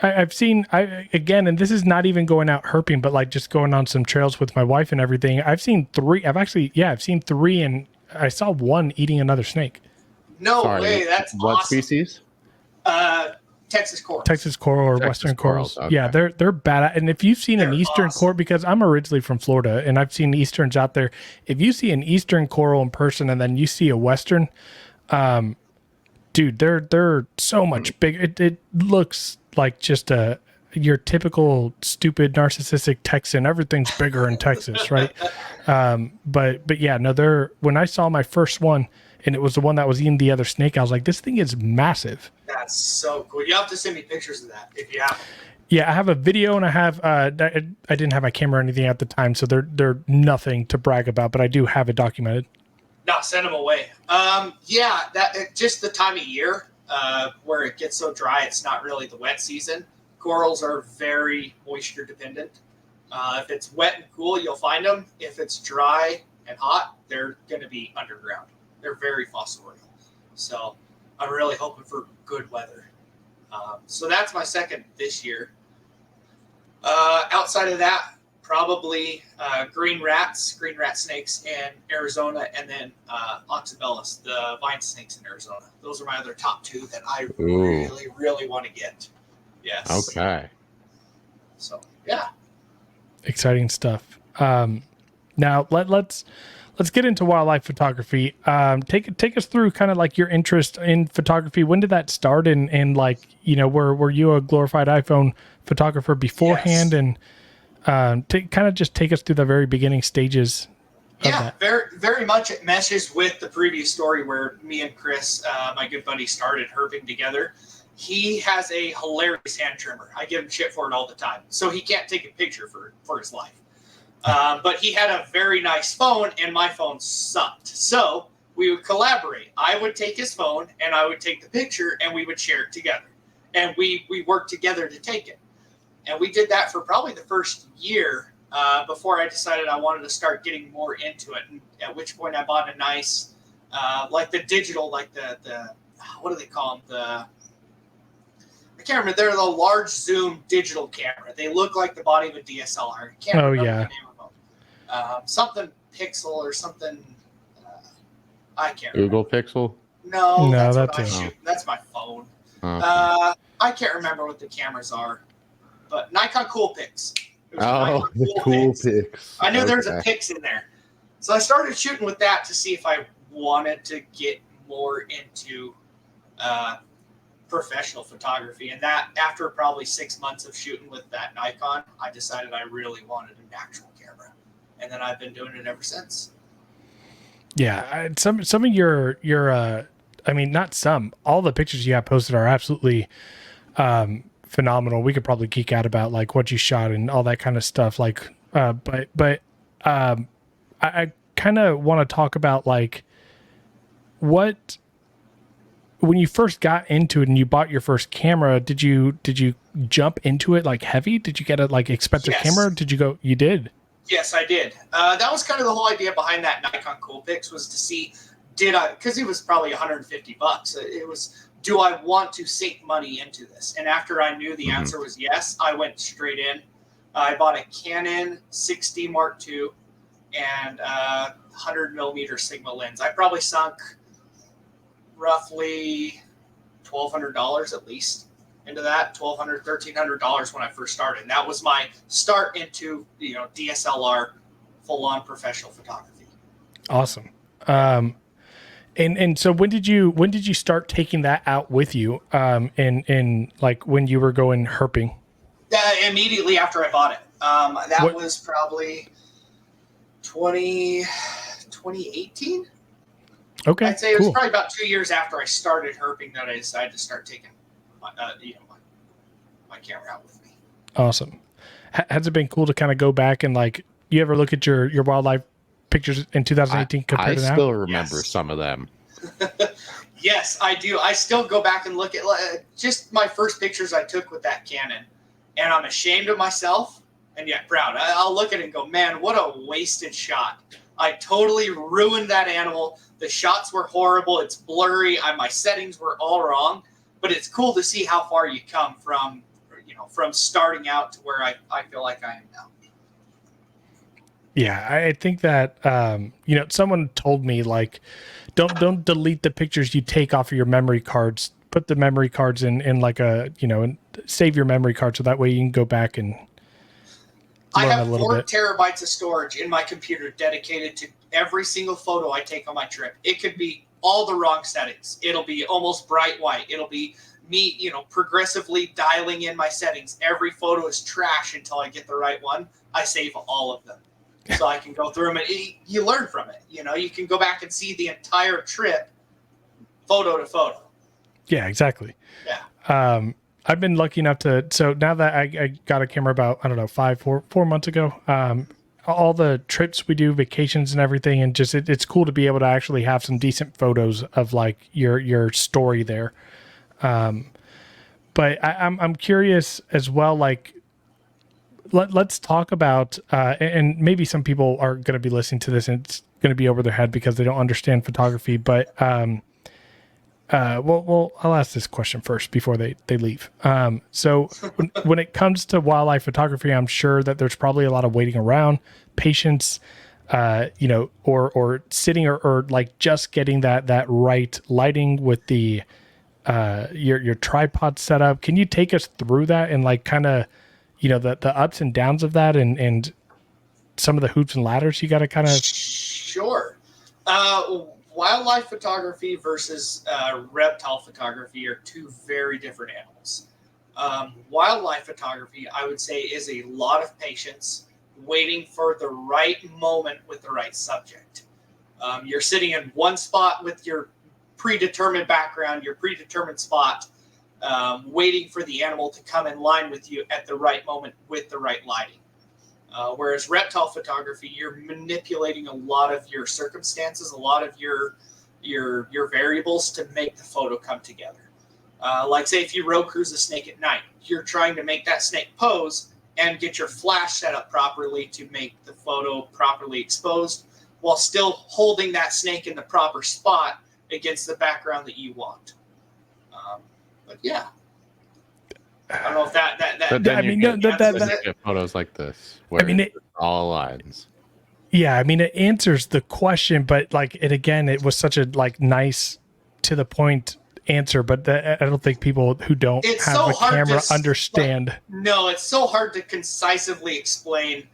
I've seen, again, and this is not even going out herping, but like just going on some trails with my wife and everything. I've seen 3. I've seen 3, and I saw 1 eating another snake. No way. That's what awesome. species? Texas coral. Texas coral or Texas Western corals. Okay. Yeah, they're bad. And if you've seen an Eastern coral, because I'm originally from Florida and I've seen Easterns out there, if you see an Eastern coral in person and then you see a Western, dude, they're so much bigger. It looks like just your typical stupid narcissistic Texan. Everything's bigger in Texas, right? But yeah, no, when I saw my first one, and it was the one that was eating the other snake. I was like, this thing is massive. That's so cool. You have to send me pictures of that if you have them. Yeah, I have a video, and I have I didn't have my camera or anything at the time, so they're nothing to brag about, but I do have it documented. No, send them away. Yeah, just the time of year where it gets so dry, it's not really the wet season. Corals are very moisture dependent. If it's wet and cool, you'll find them. If it's dry and hot, they're going to be underground. They're very fossorial. So I'm really hoping for good weather. So that's my second this year. Outside of that, probably green rat snakes in Arizona, and then oxybellus, the vine snakes in Arizona. Those are my other top two that I really, really want to get. Yes. Okay. So, yeah. Exciting stuff. Now let's get into wildlife photography. Take us through kind of like your interest in photography. When did that start? And like, you know, were you a glorified iPhone photographer beforehand? Yes. And kind of just take us through the very beginning stages. Yeah, very, very much it meshes with the previous story where me and Chris, my good buddy, started herping together. He has a hilarious hand trimmer. I give him shit for it all the time. So he can't take a picture for his life. But he had a very nice phone, and my phone sucked. So we would collaborate. I would take his phone, and I would take the picture, and we would share it together. And we worked together to take it. And we did that for probably the first year before I decided I wanted to start getting more into it. And at which point I bought a nice, like the digital, like the what do they call them? I can't remember. They're the large zoom digital camera. They look like the body of a DSLR. I can't remember the name of them. Something Pixel or something. I can't remember. Google Pixel? No, that's what I shoot. That's my phone. Okay. I can't remember what the cameras are, but Nikon Coolpix. Oh, the Coolpix. I knew there was a Pix in there. So I started shooting with that to see if I wanted to get more into professional photography. And that after probably 6 months of shooting with that Nikon, I decided I really wanted an actual camera. And then I've been doing it ever since. Yeah, some of your I mean, not some, all the pictures you have posted are absolutely phenomenal. We could probably geek out about like what you shot and all that kind of stuff. Like, but I kind of want to talk about like what, when you first got into it and you bought your first camera, did you jump into it like heavy? Did you get a like expensive camera? Did you go? You did. Yes, I did. That was kind of the whole idea behind that Nikon Coolpix, was to see, because it was probably $150. It was, do I want to sink money into this? And after I knew the answer was yes, I went straight in. I bought a Canon 6D Mark II and 100 millimeter Sigma lens. I probably sunk roughly $1,200 at least into that, $1,200, $1,300 when I first started. And that was my start into, DSLR full-on professional photography. Awesome. And so when did you start taking that out with you? In like when you were going herping? Immediately after I bought it. That was probably 2018. Okay. I'd say it was probably about 2 years after I started herping that I decided to start taking my camera out with me. Awesome. Has it been cool to kind of go back and like, you ever look at your wildlife pictures in 2018 compared to now? I still remember some of them. Yes, I do. I still go back and look at just my first pictures I took with that Canon, and I'm ashamed of myself and yet proud. I'll look at it and go, man, what a wasted shot. I totally ruined that animal. The shots were horrible. It's blurry. My settings were all wrong. But it's cool to see how far you come from starting out to where I feel like I am now. Yeah, I think that someone told me like, don't delete the pictures you take off of your memory cards. Put the memory cards in like and save your memory card so that way you can go back and learn a little bit. I have 4 terabytes of storage in my computer dedicated to every single photo I take on my trip. It could be all the wrong settings. It'll be almost bright white. It'll be me, progressively dialing in my settings. Every photo is trash until I get the right one. I save all of them. So I can go through them, and you learn from it. You can go back and see the entire trip photo to photo. Yeah, exactly. Yeah. I've been lucky enough to, so now that I got a camera about, I don't know, 4 months ago, all the trips we do, vacations and everything, and just it's cool to be able to actually have some decent photos of like your story there. But I'm curious as well, like let's talk about and maybe some people are going to be listening to this and it's going to be over their head because they don't understand photography, but well, I'll ask this question first before they leave. So when it comes to wildlife photography, I'm sure that there's probably a lot of waiting around, patience, or sitting or like just getting that right lighting with the your tripod setup. Can you take us through that and like kind of, the ups and downs of that and some of the hoops and ladders you got to kind of. Sure. Wildlife photography versus reptile photography are two very different animals. Wildlife photography, I would say, is a lot of patience, waiting for the right moment with the right subject. You're sitting in one spot with your predetermined background, your predetermined spot, waiting for the animal to come in line with you at the right moment with the right lighting. Whereas reptile photography, you're manipulating a lot of your circumstances, a lot of your variables to make the photo come together. Like say if you road cruise a snake at night, you're trying to make that snake pose and get your flash set up properly to make the photo properly exposed while still holding that snake in the proper spot against the background that you want. But yeah. I don't know if that But then I you mean, get photos like this where it all aligns. Yeah, I mean, it answers the question, but like it was such a like nice to the point answer, but I don't think people who don't have a camera understand. No, it's so hard to concisely explain.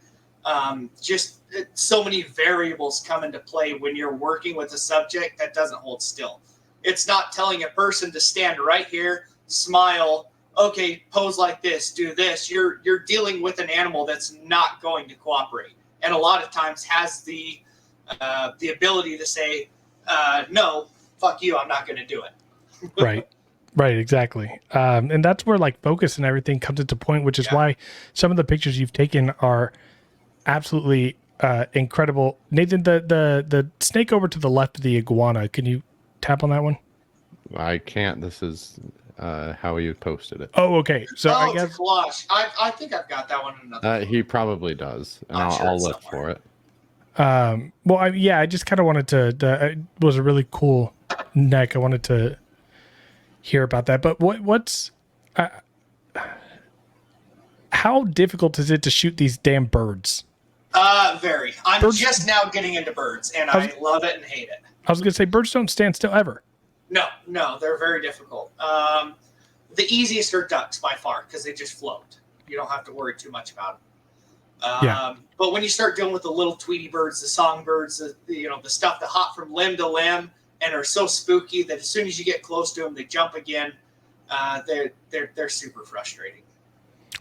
Just so many variables come into play when you're working with a subject that doesn't hold still. It's not telling a person to stand right here, smile, okay, pose like this, do this. You're dealing with an animal that's not going to cooperate, and a lot of times has the ability to say, no, fuck you, I'm not going to do it. Right, exactly. And that's where like focus and everything comes into point, which is why some of the pictures you've taken are absolutely incredible. Nathan, the snake over to the left of the iguana, can you tap on that one? I can't. This is how you posted it. Oh, okay. So I guess collage. I think I've got that one in another. He probably does, and I'll look for it. Well, I just kind of wanted to. It was a really cool neck. I wanted to hear about that. But what's how difficult is it to shoot these damn birds? Very. I'm just now getting into birds, and I love it and hate it. I was going to say birds don't stand still ever. No, they're very difficult. The easiest are ducks by far because they just float. You don't have to worry too much about them. But when you start dealing with the little Tweety birds, the songbirds, the stuff that hop from limb to limb and are so spooky that as soon as you get close to them, they jump again. They're super frustrating.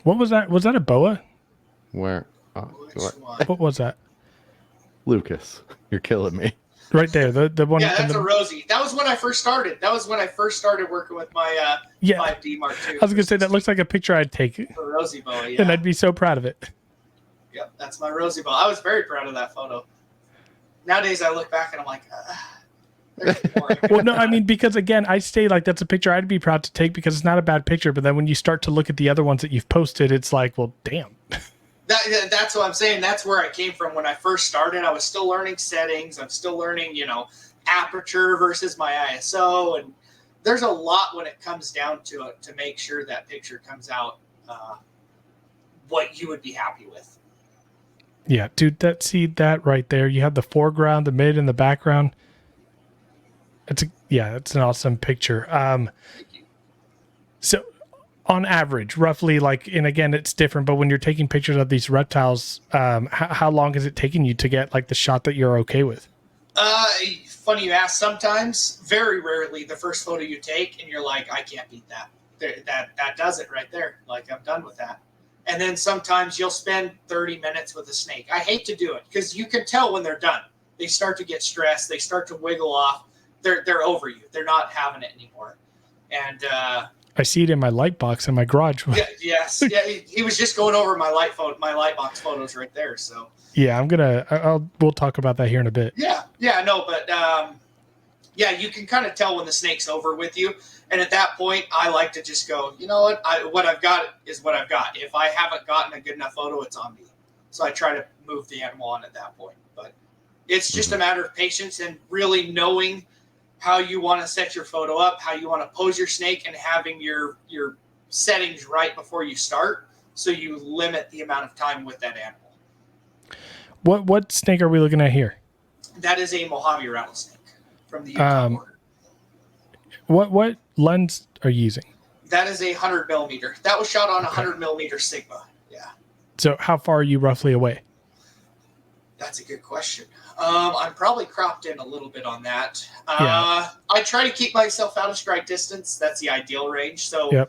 What was that? Was that a boa? Where? What was that? Lucas, you're killing me. Right there, the one. Yeah, that's a Rosie. That was when I first started. Working with my 5D Mark II. I was gonna say that looks like a picture I'd take. A Rosie boa, yeah. And I'd be so proud of it. Yep, that's my Rosie boa. I was very proud of that photo. Nowadays, I look back and I'm like, well, no, I mean, because again, I say like that's a picture I'd be proud to take because it's not a bad picture. But then when you start to look at the other ones that you've posted, it's like, well, damn. That's what I'm saying. That's where I came from when I first started. I was still learning settings. I'm still learning, aperture versus my ISO. And there's a lot when it comes down to it to make sure that picture comes out what you would be happy with. Yeah, dude, that right there. You have the foreground, the mid, and the background. It's an awesome picture. Thank you. So on average, roughly, like, and again, it's different, but when you're taking pictures of these reptiles, how long is it taking you to get like the shot that you're okay with? Funny you ask. Sometimes, very rarely, the first photo you take and you're like, I can't beat that. That does it right there. Like, I'm done with that. And then sometimes you'll spend 30 minutes with a snake. I hate to do it because you can tell when they're done. They start to get stressed. They start to wiggle off. they're over you. They're not having it anymore. And I see it in my light box in my garage. Yes. Yeah. He was just going over my light box photos right there. So yeah, we'll talk about that here in a bit. Yeah. No, but yeah, you can kind of tell when the snake's over with you. And at that point, I like to just go, you know what I've got is what I've got. If I haven't gotten a good enough photo, it's on me. So I try to move the animal on at that point. But it's just a matter of patience and really knowing how you want to set your photo up, how you want to pose your snake, and having your settings right before you start, so you limit the amount of time with that animal. What snake are we looking at here? That is a Mojave rattlesnake from the Utah border. What lens are you using? That is a 100 millimeter. That was shot on a 100 millimeter Sigma. Yeah. So how far are you roughly away? That's a good question. I'm probably cropped in a little bit on that. I try to keep myself out of strike distance. That's the ideal range. So,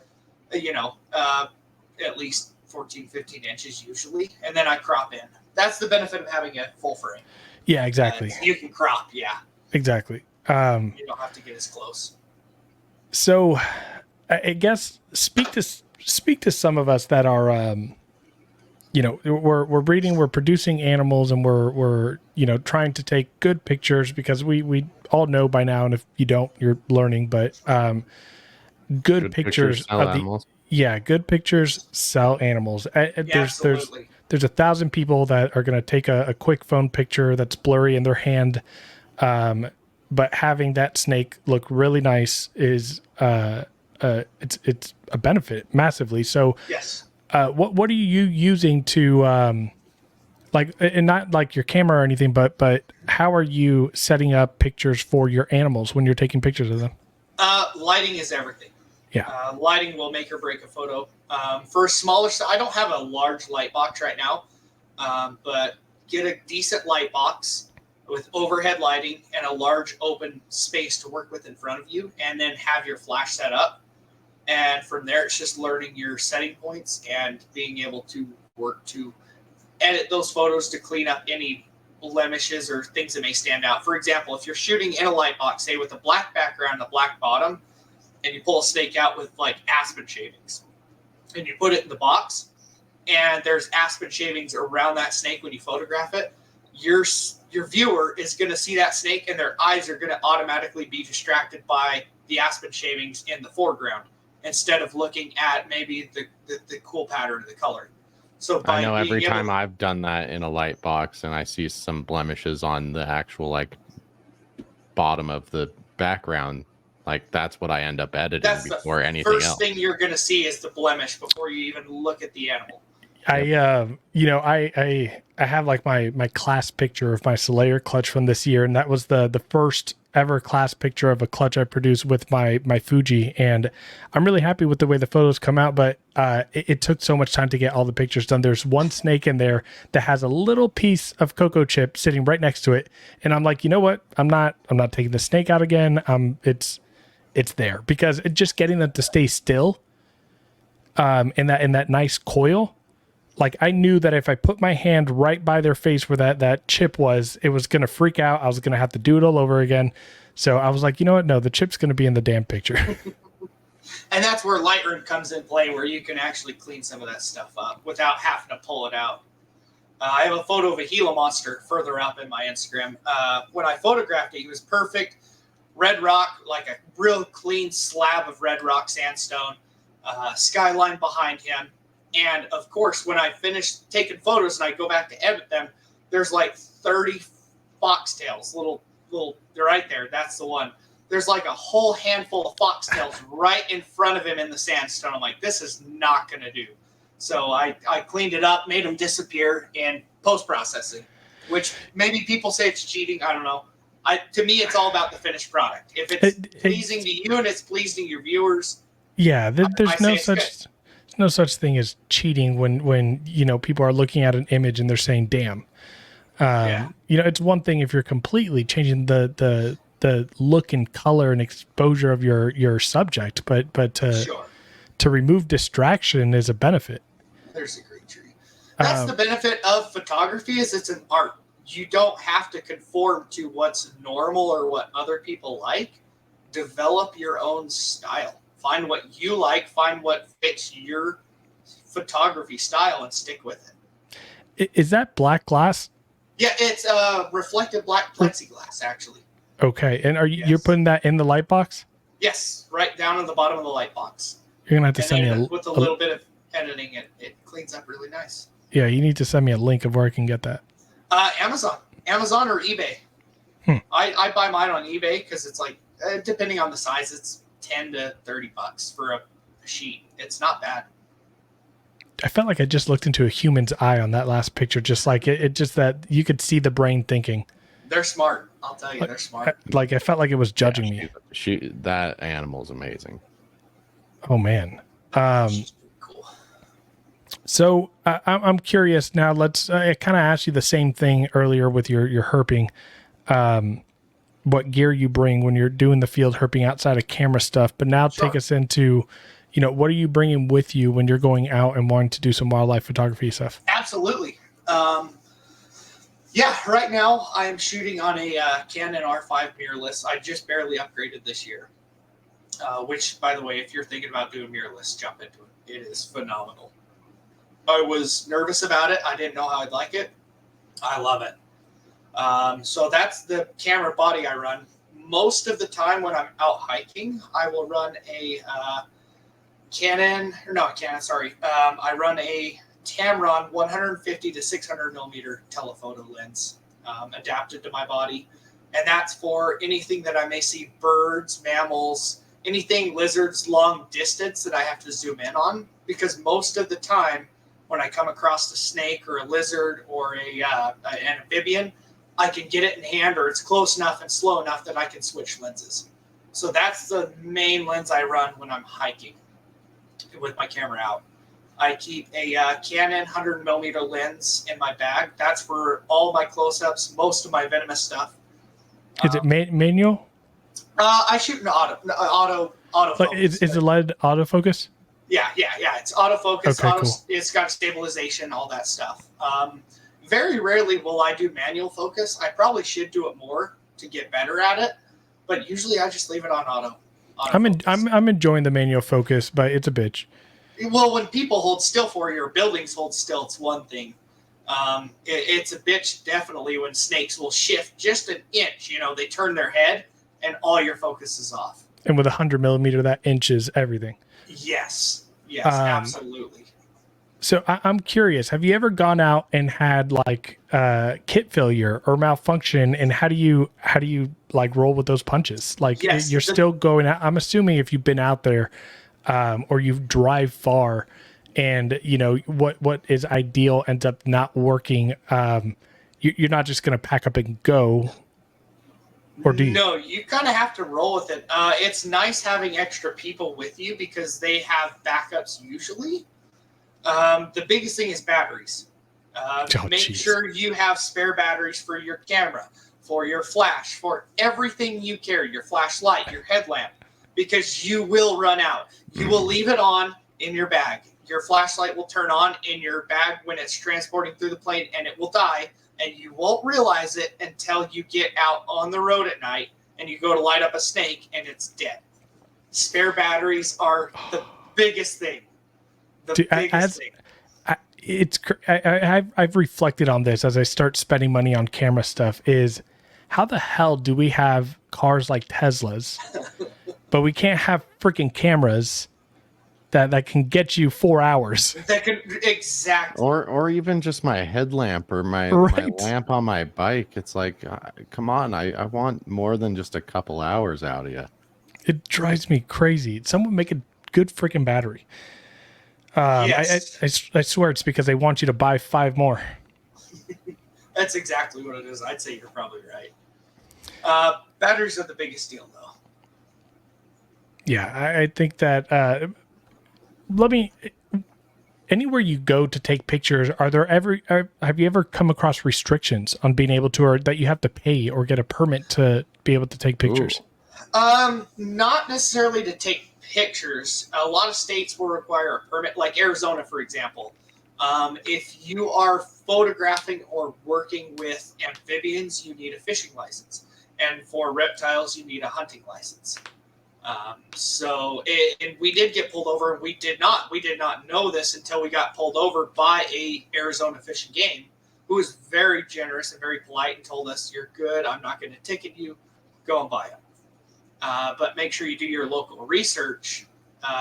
at least 14, 15 inches usually. And then I crop in. That's the benefit of having a full frame. Yeah, exactly. You can crop. Yeah. Exactly. You don't have to get as close. So I guess speak to some of us that are, we're breeding, we're producing animals, and we're trying to take good pictures, because we all know by now, and if you don't, you're learning, but good pictures sell animals. Good pictures sell animals. Absolutely. There's 1,000 people that are going to take a quick phone picture that's blurry in their hand, but having that snake look really nice is it's a benefit massively. So yes. What are you using to and not like your camera or anything, but how are you setting up pictures for your animals when you're taking pictures of them? Lighting is everything. Yeah. Lighting will make or break a photo. For a smaller, I don't have a large light box right now, but get a decent light box with overhead lighting and a large open space to work with in front of you, and then have your flash set up. And from there, it's just learning your setting points and being able to work to edit those photos to clean up any blemishes or things that may stand out. For example, if you're shooting in a light box, say with a black background and a black bottom, and you pull a snake out with like aspen shavings, and you put it in the box, and there's aspen shavings around that snake when you photograph it, your viewer is going to see that snake, and their eyes are going to automatically be distracted by the aspen shavings in the foreground, instead of looking at maybe the cool pattern of the color. So I know every time I've done that in a light box and I see some blemishes on the actual like bottom of the background, like that's what I end up editing before anything else. First thing you're going to see is the blemish before you even look at the animal. I have like my class picture of my Solaire clutch from this year, and that was the first ever class picture of a clutch I produced with my Fuji, and I'm really happy with the way the photos come out, but it took so much time to get all the pictures done. There's one snake in there that has a little piece of cocoa chip sitting right next to it, and I'm like, you know what? I'm not taking the snake out again. It's there, because just getting them to stay still in that nice coil. Like, I knew that if I put my hand right by their face where that chip was, it was going to freak out. I was going to have to do it all over again. So I was like, you know what? No, the chip's going to be in the damn picture. And that's where Lightroom comes in play, where you can actually clean some of that stuff up without having to pull it out. I have a photo of a Gila monster further up in my Instagram. When I photographed it, he was perfect. Red rock, like a real clean slab of red rock sandstone. Skyline behind him. And of course, when I finish taking photos and I go back to edit them, there's like 30 foxtails, little, they're right there. That's the one. There's like a whole handful of foxtails right in front of him in the sandstone. I'm like, this is not going to do. So I cleaned it up, made them disappear in post-processing, which maybe people say it's cheating. I don't know. To me, it's all about the finished product. If it's pleasing to you and it's pleasing to your viewers. Yeah, there's no such thing as cheating when people are looking at an image and they're saying damn. It's one thing if you're completely changing the look and color and exposure of your subject, but to remove distraction is a benefit. There's a great tree. That's the benefit of photography, is it's an art. you don't have to conform to what's normal or what other people like. Develop your own style. Find what you like, find what fits your photography style, and stick with it. Is that black glass? Yeah, it's reflective black plexiglass, actually. Okay, and Yes. you're putting that in the light box? Yes, right down in the bottom of the light box. You're gonna have to And send me then with a little bit of editing, it cleans up really nice. Yeah, you need to send me a link of where I can get that. Amazon or eBay. I buy mine on eBay because it's like, depending on the size, it's $10 to $30 for a sheet. It's not bad. I felt like I just looked into a human's eye on that last picture, just like it just that you could see the brain thinking. They're smart. I'll tell you, they're smart. Like I felt like it was judging me. That animal's amazing. Oh man. Cool. So I'm curious now. I kind of asked you the same thing earlier with your herping. What gear you bring when you're doing the field herping outside of camera stuff, but now take us into, what are you bringing with you when you're going out and wanting to do some wildlife photography stuff? Absolutely. Yeah, right now I am shooting on a Canon R5 mirrorless. I just barely upgraded this year, which, by the way, if you're thinking about doing mirrorless, jump into it. It is phenomenal. I was nervous about it. I didn't know how I'd like it. I love it. So that's the camera body I run. Most of the time when I'm out hiking, I will run a I run a Tamron 150 to 600 millimeter telephoto lens adapted to my body. And that's for anything that I may see, birds, mammals, anything, lizards, long distance that I have to zoom in on. Because most of the time when I come across a snake or a lizard or an amphibian, I can get it in hand, or it's close enough and slow enough that I can switch lenses. So that's the main lens I run when I'm hiking with my camera out. I keep a Canon 100 millimeter lens in my bag. That's for all my close-ups, most of my venomous stuff. Is it manual? I shoot an autofocus. Like, is it LED autofocus? Yeah. It's autofocus. Okay, cool. It's got stabilization, all that stuff. Very rarely will I do manual focus. I probably should do it more to get better at it, but usually I just leave it on auto. I'm enjoying the manual focus, but it's a bitch. Well, when people hold still for you or buildings hold still, it's one thing. It's a bitch definitely when snakes will shift just an inch. They turn their head and all your focus is off. And with 100 millimeter, that inches everything. Yes, absolutely. So I'm curious, have you ever gone out and had like kit failure or malfunction, and how do you like roll with those punches? Like, yes, you're still going out. I'm assuming if you've been out there or you drive far and what is ideal ends up not working, you're not just going to pack up and go. Or do you? No, you kind of have to roll with it. It's nice having extra people with you because they have backups usually. The biggest thing is batteries. Make sure you have spare batteries for your camera, for your flash, for everything you carry, your flashlight, your headlamp, because you will run out. You will leave it on in your bag. Your flashlight will turn on in your bag when it's transporting through the plane, and it will die, and you won't realize it until you get out on the road at night and you go to light up a snake and it's dead. Spare batteries are the biggest thing. I've reflected on this as I start spending money on camera stuff. Is how the hell do we have cars like Teslas, but we can't have freaking cameras that can get you 4 hours? That can exactly. Or even just my headlamp or my lamp on my bike. It's like, come on, I want more than just a couple hours out of you. It drives me crazy. Someone make a good freaking battery. Yes. I swear it's because they want you to buy 5 more. That's exactly what it is. I'd say you're probably right. Batteries are the biggest deal, though. Yeah, I think that. Anywhere you go to take pictures, have you ever come across restrictions on being able to, or that you have to pay or get a permit to be able to take pictures? Not necessarily to take pictures. A lot of states will require a permit, like Arizona, for example. If you are photographing or working with amphibians, you need a fishing license. And for reptiles, you need a hunting license. And we did get pulled over, and we did not know this until we got pulled over by a Arizona Fish and Game, who was very generous and very polite and told us, "You're good. I'm not going to ticket you. Go and buy them." But make sure you do your local research,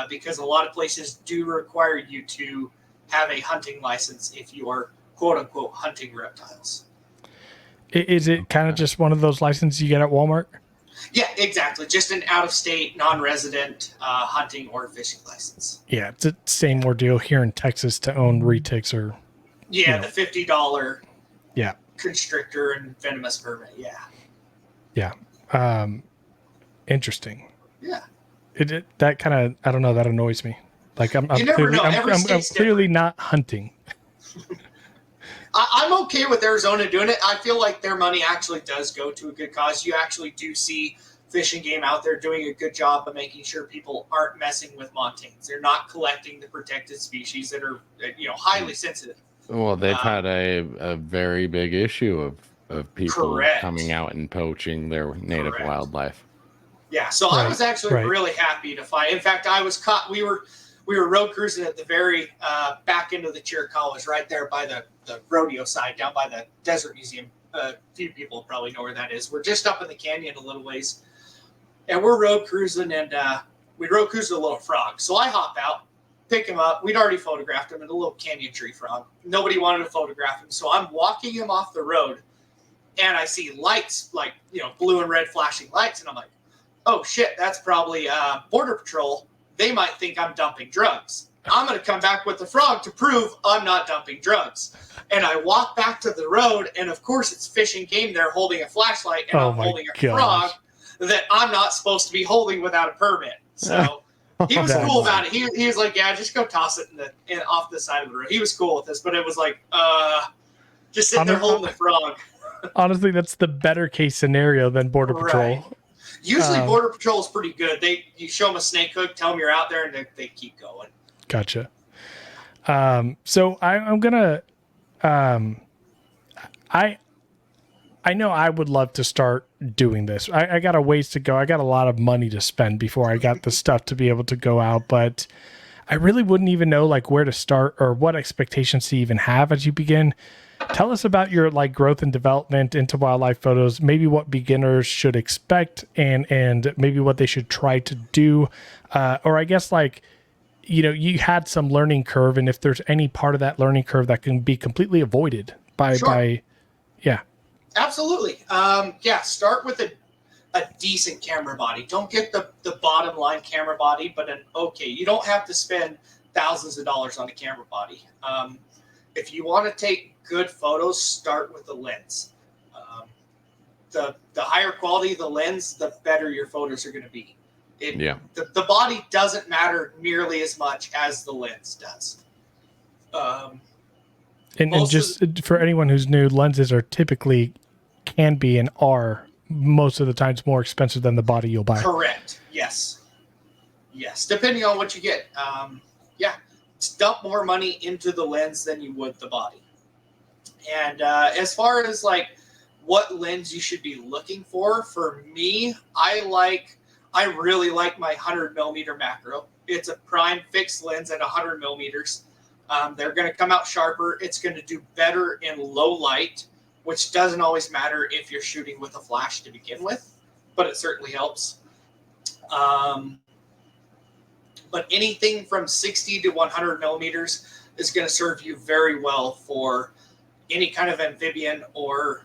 because a lot of places do require you to have a hunting license if you are quote unquote hunting reptiles. Is it kind of just one of those licenses you get at Walmart? Yeah, exactly. Just an out-of-state, non-resident hunting or fishing license. Yeah, it's the same ordeal here in Texas to own retics or... Yeah, the $50 yeah, constrictor and venomous permit, yeah. Yeah. Interesting. Yeah. That kind of, I don't know, that annoys me. Like I'm clearly not hunting. I'm okay with Arizona doing it. I feel like their money actually does go to a good cause. You actually do see Fish and Game out there doing a good job of making sure people aren't messing with montans. They're not collecting the protected species that are, highly sensitive. Well, they've had a very big issue of people coming out and poaching their native wildlife. Yeah, so I was actually really happy to find. In fact, I was caught. We were road cruising at the very back end of the Chiricahuas, right there by the rodeo side, down by the Desert Museum. A few people probably know where that is. We're just up in the canyon a little ways, and we're road cruising, and we road cruised a little frog. So I hop out, pick him up. We'd already photographed him, in a little canyon tree frog. Nobody wanted to photograph him, so I'm walking him off the road, and I see lights, like, blue and red flashing lights, and I'm like, oh shit, that's probably Border Patrol. They might think I'm dumping drugs. I'm going to come back with the frog to prove I'm not dumping drugs. And I walk back to the road, and of course it's Fish and Game there holding a flashlight, and I'm holding a frog that I'm not supposed to be holding without a permit. So he was cool about it. He was like, yeah, just go toss it off the side of the road. He was cool with this, but it was like, just sitting there holding the frog. Honestly, that's the better case scenario than Border Patrol. Usually Border Patrol is pretty good. You show them a snake hook, tell them you're out there, and they keep going. Gotcha. So I'm gonna. I know I would love to start doing this. I got a ways to go. I got a lot of money to spend before I got the stuff to be able to go out, but I really wouldn't even know like where to start or what expectations to even have as you begin. Tell us about your like growth and development into wildlife photos, maybe what beginners should expect and maybe what they should try to do. Or I guess like, you had some learning curve, and if there's any part of that learning curve that can be completely avoided by Absolutely. Start with a decent camera body. Don't get the bottom line camera body, but you don't have to spend thousands of dollars on a camera body. If you want to take good photos, start with the lens. The higher quality the lens, the better your photos are going to be. The body doesn't matter nearly as much as the lens does. And just for anyone who's new, lenses are typically can be and are most of the times more expensive than the body you'll buy. Correct. Yes, depending on what you get. Dump more money into the lens than you would the body. And as far as like what lens you should be looking for me, I really like my 100 millimeter macro. It's a prime fixed lens at 100 millimeters. They're going to come out sharper. It's going to do better in low light, which doesn't always matter if you're shooting with a flash to begin with, but it certainly helps. But anything from 60 to 100 millimeters is going to serve you very well for any kind of amphibian or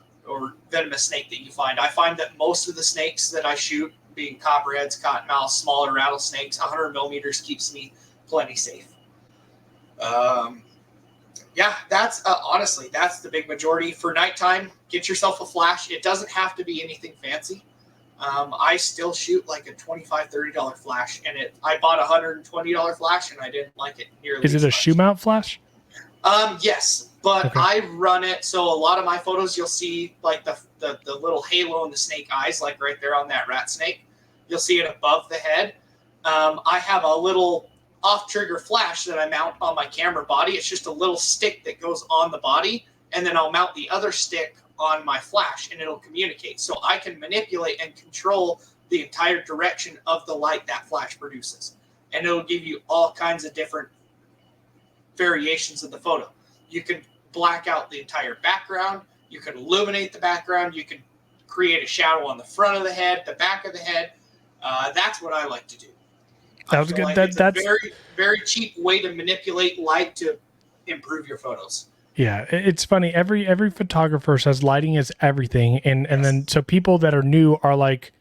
venomous snake that you find. I find that most of the snakes that I shoot, being copperheads, cottonmouths, smaller rattlesnakes, 100 millimeters keeps me plenty safe. That's honestly, that's the big majority. For nighttime, get yourself a flash. It doesn't have to be anything fancy. I still shoot like a $25, $30 flash, and I bought a $120 flash, and I didn't like it nearly. Is it a shoe mount flash? Yes, but I run it so a lot of my photos you'll see like the little halo in the snake eyes, like right there on that rat snake. You'll see it above the head. I have a little off-trigger flash that I mount on my camera body. It's just a little stick that goes on the body, and then I'll mount the other stick on my flash, and it'll communicate. So I can manipulate and control the entire direction of the light that flash produces. And it'll give you all kinds of different variations of the photo. You can black out the entire background. You can illuminate the background. You can create a shadow on the front of the head, the back of the head. That's what I like to do. That was good. Like that's a very, very cheap way to manipulate light to improve your photos. Yeah, it's funny. Every photographer says lighting is everything, and then so people that are new are like,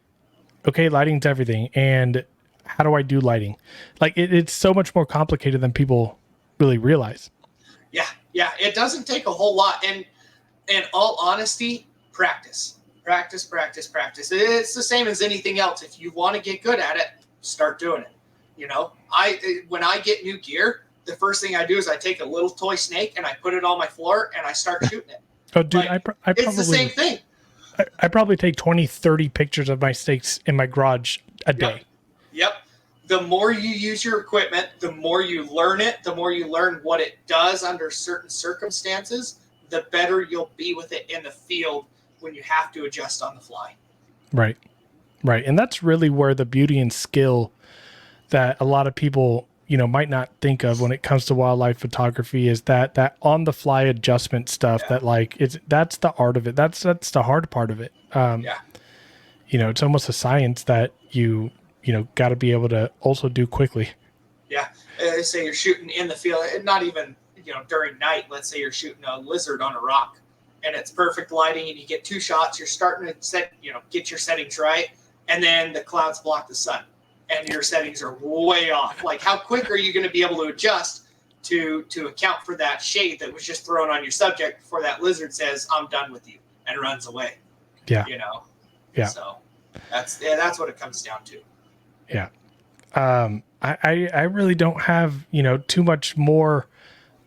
okay, lighting's everything, and how do I do lighting? Like it's so much more complicated than people really realize. Yeah, it doesn't take a whole lot, and in all honesty, practice. It's the same as anything else. If you want to get good at it, start doing it. You know, when I get new gear, the first thing I do is I take a little toy snake and I put it on my floor and I start shooting it. Oh, dude, like, I probably, it's the same thing. I probably take 20, 30 pictures of my snakes in my garage a day. Yep. The more you use your equipment, the more you learn it, the more you learn what it does under certain circumstances, the better you'll be with it in the field when you have to adjust on the fly. Right. And that's really where the beauty and skill that a lot of people, you know, might not think of when it comes to wildlife photography is that on the fly adjustment stuff that like that's the art of it. That's the hard part of it. You know, it's almost a science that you got to be able to also do quickly. Yeah. Say you're shooting in the field, and not even, during night. Let's say you're shooting a lizard on a rock and it's perfect lighting and you get 2 shots. You're starting to get your settings right. And then the clouds block the sun and your settings are way off. Like, how quick are you going to be able to adjust to account for that shade that was just thrown on your subject before that lizard says, I'm done with you, and runs away? Yeah. Yeah. So that's what it comes down to. Yeah. I really don't have, too much more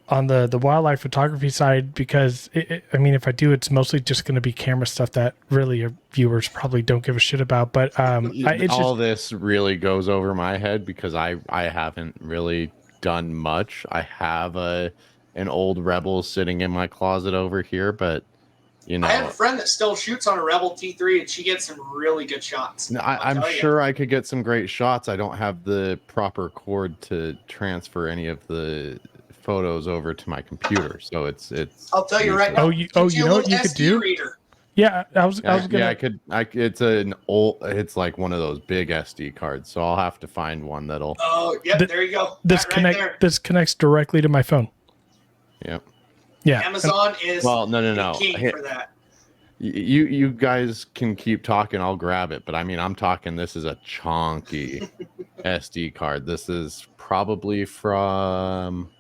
on the wildlife photography side because if I do, it's mostly just going to be camera stuff that really your viewers probably don't give a shit about. But this really goes over my head because I haven't really done much. I have an old Rebel sitting in my closet over here, but I have a friend that still shoots on a Rebel T3 and she gets some really good shots. I'm sure I could get some great shots. I don't have the proper cord to transfer any of the photos over to my computer, so it's I'll tell you right now. You know what you could do? Reader. Yeah, I was gonna. Yeah, it's like one of those big SD cards, so I'll have to find one that'll. Oh, yep, there you go. This connects directly to my phone. Yep. Yeah. Amazon is no. king for that. You guys can keep talking. I'll grab it, but I'm talking. This is a chunky SD card. This is probably from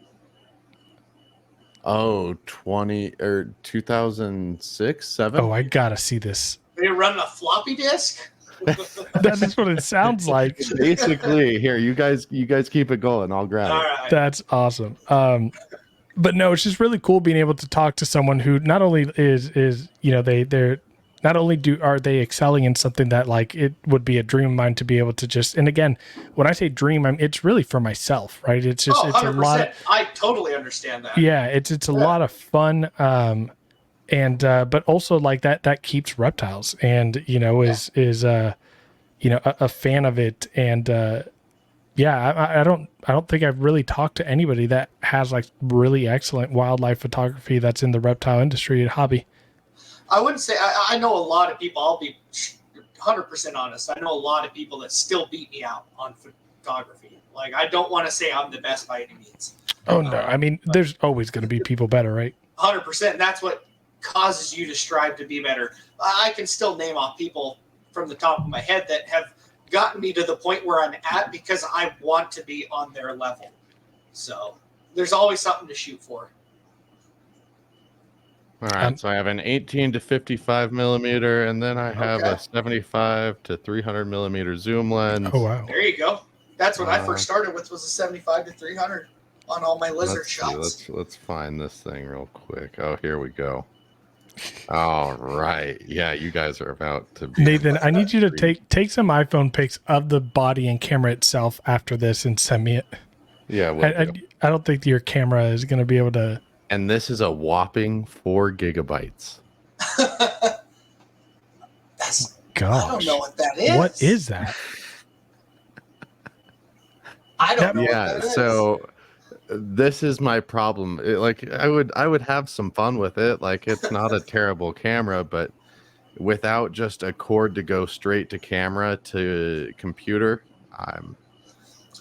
2006, 7. Oh, I gotta see this. Are you running a floppy disk? That's what it sounds like. Basically, here, you guys keep it going. I'll grab it. Right. That's awesome. But no, it's just really cool being able to talk to someone who not only is they're not only are they excelling in something that like it would be a dream of mine to be able to just, and again, when I say dream, it's really for myself, right? It's just, it's 100%. a lot. I totally understand that. Yeah. It's a lot of fun. But also like that keeps reptiles and, is a fan of it. And, I don't think I've really talked to anybody that has like really excellent wildlife photography that's in the reptile industry and hobby. I wouldn't say I know a lot of people. I'll be 100% honest. I know a lot of people that still beat me out on photography. Like, I don't want to say I'm the best by any means. Oh no, there's always going to be people better, right? 100%. And that's what causes you to strive to be better. I can still name off people from the top of my head that have gotten me to the point where I'm at because I want to be on their level. So there's always something to shoot for. All right, so I have an 18 to 55 millimeter, and then I have a 75 to 300 millimeter zoom lens. Oh wow! There you go. That's what I first started with, was a 75 to 300 on all my lizard shots. Let's find this thing real quick. Oh, here we go. All right, yeah, you guys are about to be. Nathan, I need you to take some iPhone pics of the body and camera itself after this and send me it. Yeah, will I, do. I don't think your camera is going to be able to. And this is a whopping 4 gigabytes. That's Gosh, I don't know what that is. What is that? I don't know what Yeah, that is. so this is my problem. I would have some fun with it. Like, it's not a terrible camera, but without just a cord to go straight to camera to computer,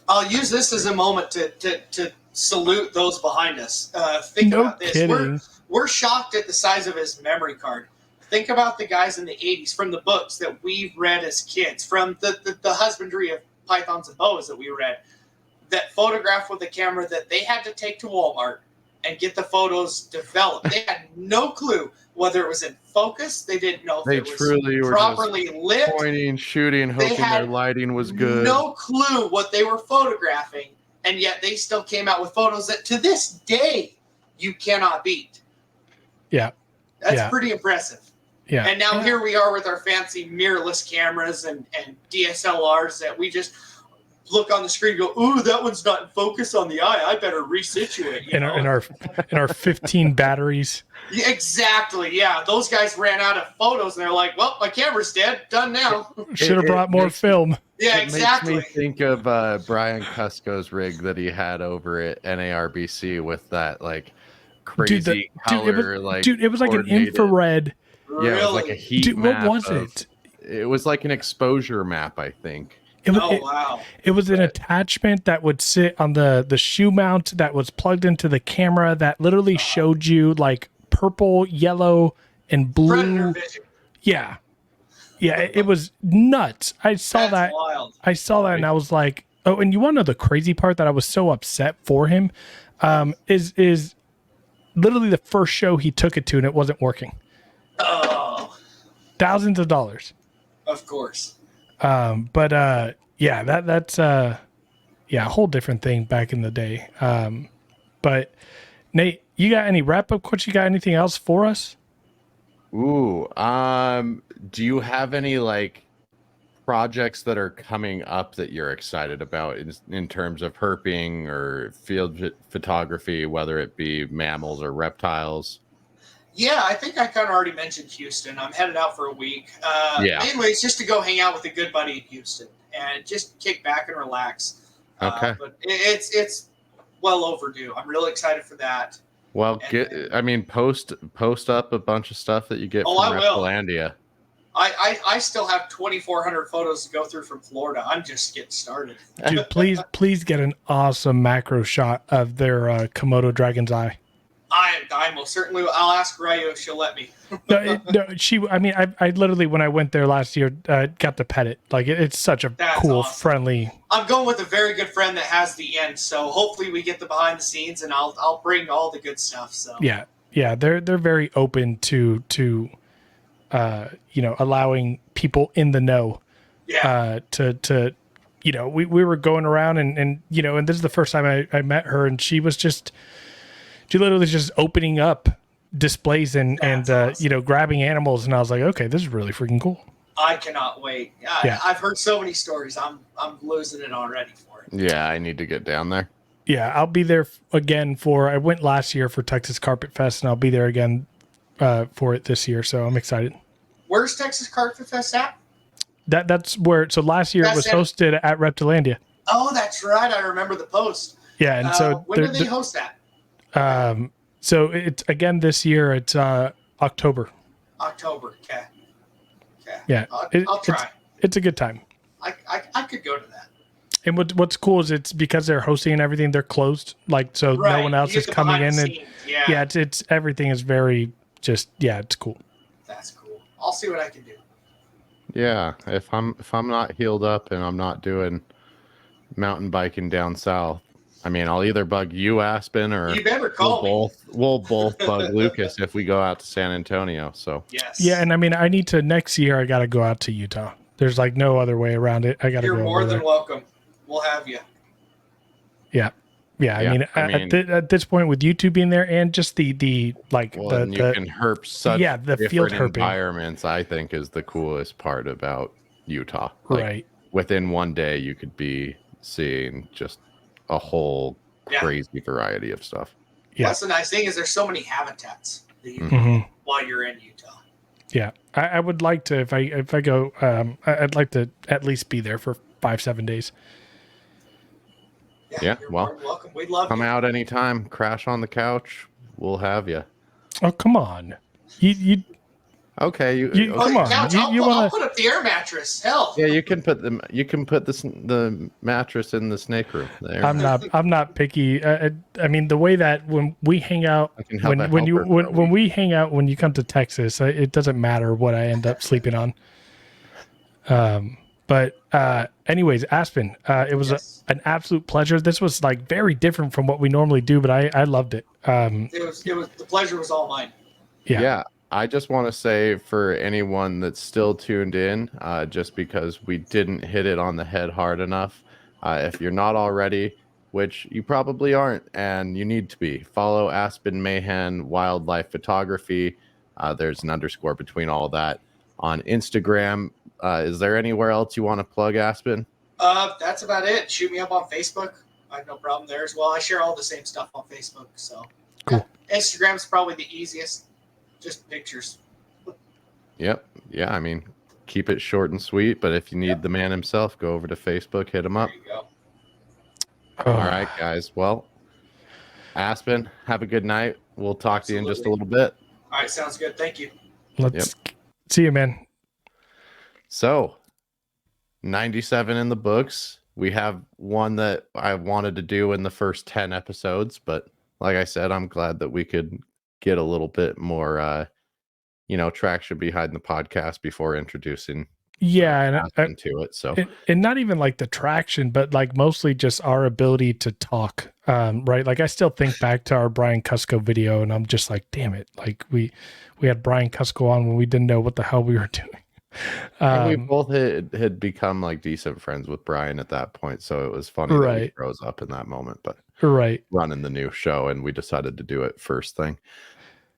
I'll use this as a moment to salute those behind us. Think No about this. kidding. We're shocked at the size of his memory card. Think about the guys in the 80s from the books that we've read as kids, from the husbandry of pythons and boas that we read, that photograph with a camera that they had to take to Walmart and get the photos developed. They had no clue whether it was in focus. They didn't know if they it was truly were properly just lit. pointing, shooting, hoping their had lighting was good. No clue what they were photographing, and yet they still came out with photos that to this day you cannot beat. Yeah. That's pretty impressive. Yeah. And now here we are with our fancy mirrorless cameras and DSLRs that we just look on the screen and go, ooh, that one's not in focus on the eye. I better resituate. In our 15 batteries. Yeah, exactly. Yeah. Those guys ran out of photos and they're like, well, my camera's dead. Done now. Should have brought more film. Yeah, it exactly. makes me think of Brian Cusco's rig that he had over at NARBC with that crazy color. It was like an infrared. Yeah, it was like a heat map. What was it? It was like an exposure map, I think. Wow. It was an attachment that would sit on the shoe mount that was plugged into the camera that literally showed you like purple, yellow, and blue. Predator vision. Yeah. Yeah, it was nuts. I saw That's that. Wild. I saw that and I was like, oh, and you want to know the crazy part that I was so upset for him? Is literally the first show he took it to and it wasn't working. Oh. Thousands of dollars. Of course. Yeah, that's a whole different thing back in the day. But Nate, you got any wrap up questions? You got anything else for us? Ooh, do you have any projects that are coming up that you're excited about in terms of herping or field photography, whether it be mammals or reptiles? Yeah, I think I kind of already mentioned Houston. I'm headed out for a week. Mainly, it's just to go hang out with a good buddy in Houston and just kick back and relax. Okay. But it's well overdue. I'm really excited for that. Well, post up a bunch of stuff that you get from Reptilandia. I still have 2,400 photos to go through from Florida. I'm just getting started. Dude, please get an awesome macro shot of their Komodo dragon's eye. I most certainly will. I'll ask Ryo if she'll let me. I literally, when I went there last year, got to pet it. It's such a cool, awesome. Friendly. I'm going with a very good friend that has the end, so hopefully we get the behind the scenes, and I'll bring all the good stuff. So yeah, they're very open to allowing people in the know. Yeah. We were going around and this is the first time I met her, and she literally just opening up displays and awesome. Grabbing animals, and I was like, okay, this is really freaking cool. I cannot wait. I've heard so many stories. I'm losing it already for it. Yeah, I need to get down there. Yeah, I'll be there again I went last year for Texas Carpet Fest, and I'll be there again for it this year, so I'm excited. Where's Texas Carpet Fest at? That's where. So last year it was hosted at Reptilandia. Oh, that's right. I remember the post. Yeah, and so when did they host that? So it's again this year. It's October. October. Okay. Yeah, I'll try. It's a good time. I could go to that. And what's cool is it's because they're hosting and everything. They're closed, so no one else is coming in. And it's everything is very it's cool. That's cool. I'll see what I can do. Yeah, if I'm not healed up and I'm not doing mountain biking down south, I mean, I'll either bug you, Aspen, or you better call me. We'll both bug Lucas if we go out to San Antonio. So yes, yeah, and I mean, I need to next year. I got to go out to Utah. There's no other way around it. I got to go. You're more than welcome. We'll have you. Yeah. I mean, at this point, with you two being there and just the you can herp such the field herping environments, I think, is the coolest part about Utah. Right. Within one day, you could be seeing just a whole Yeah. crazy variety of stuff. Yeah. Plus, the nice thing is there's so many habitats that you can Mhm. get while you're in Utah. Yeah, I would like to if I go. I'd like to at least be there for 5-7 days. Yeah, You're well, more than welcome. We'd love Come you. out anytime, crash on the couch. We'll have you. Oh, come on, you Okay, You- Oh, come the on. couch. You I'll wanna- put up the air mattress. Hell. yeah, you can put the mattress in the snake room. There. I'm not picky. I mean, the way that when we hang out, I can have a when helper for a when week. we hang out, when you come to Texas, it doesn't matter what I end up sleeping on. But anyways, Aspen, it was Yes. an absolute pleasure. This was like very different from what we normally do, but I loved it. It was the pleasure was all mine. Yeah. I just want to say for anyone that's still tuned in, just because we didn't hit it on the head hard enough, if you're not already, which you probably aren't, and you need to be, follow Aspen Mahan Wildlife Photography. There's an underscore between all that on Instagram. Is there anywhere else you want to plug, Aspen? That's about it. Shoot me up on Facebook. I have no problem there as well. I share all the same stuff on Facebook. So Cool. Yeah. Instagram's probably the easiest. Just pictures. Yep. Yeah, I mean, keep it short and sweet, but if you need the man himself, go over to Facebook, hit him up. There you go. Oh. All right, guys. Well, Aspen, have a good night. We'll talk to you in just a little bit. All right, sounds good. Thank you. Let's see you, man. So, 97 in the books. We have one that I wanted to do in the first 10 episodes, but like I said, I'm glad that we could get a little bit more, traction behind the podcast before introducing Yeah, and to it. So, and not even like the traction, but like mostly just our ability to talk. Right. Like I still think back to our Brian Cusco video and I'm just like, damn it. Like we had Brian Cusco on when we didn't know what the hell we were doing. and we both had become like decent friends with Brian at that point. So it was funny that we Right. froze up in that moment, but Right. running the new show and we decided to do it first thing.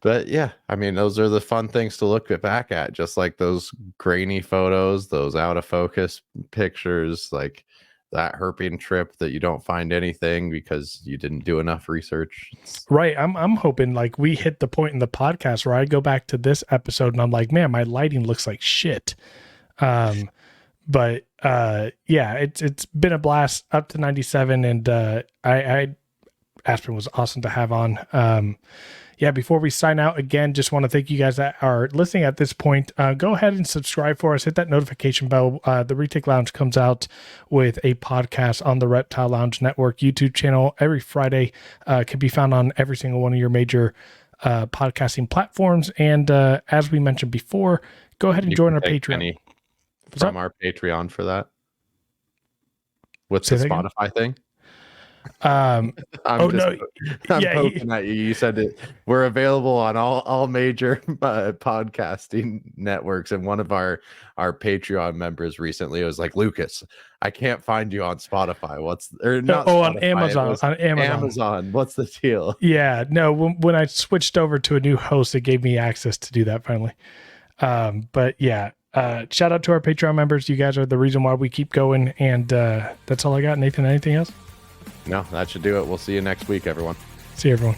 But yeah, I mean, those are the fun things to look back at, just like those grainy photos, those out of focus pictures, like that herping trip that you don't find anything because you didn't do enough research. Right. I'm hoping like we hit the point in the podcast where I go back to this episode and I'm like, man, my lighting looks like shit. But yeah, it's been a blast up to 97 and Aspen was awesome to have on. Yeah, before we sign out again, just want to thank you guys that are listening at this point. Go ahead and subscribe for us. Hit that notification bell. The Retic Lounge comes out with a podcast on the Reptile Lounge Network YouTube channel every Friday. Can be found on every single one of your major podcasting platforms. And as we mentioned before, go ahead and join our Patreon. From our Patreon for that. What's Say the that again? Spotify thing? I'm poking at you. You said it. We're available on all major podcasting networks, and one of our Patreon members recently was like, "Lucas, I can't find you on Spotify. On Amazon. On Amazon. What's the deal?" Yeah, no. When I switched over to a new host, it gave me access to do that finally. But yeah, shout out to our Patreon members. You guys are the reason why we keep going, and that's all I got. Nathan, anything else? No, that should do it. We'll see you next week, everyone. See you, everyone.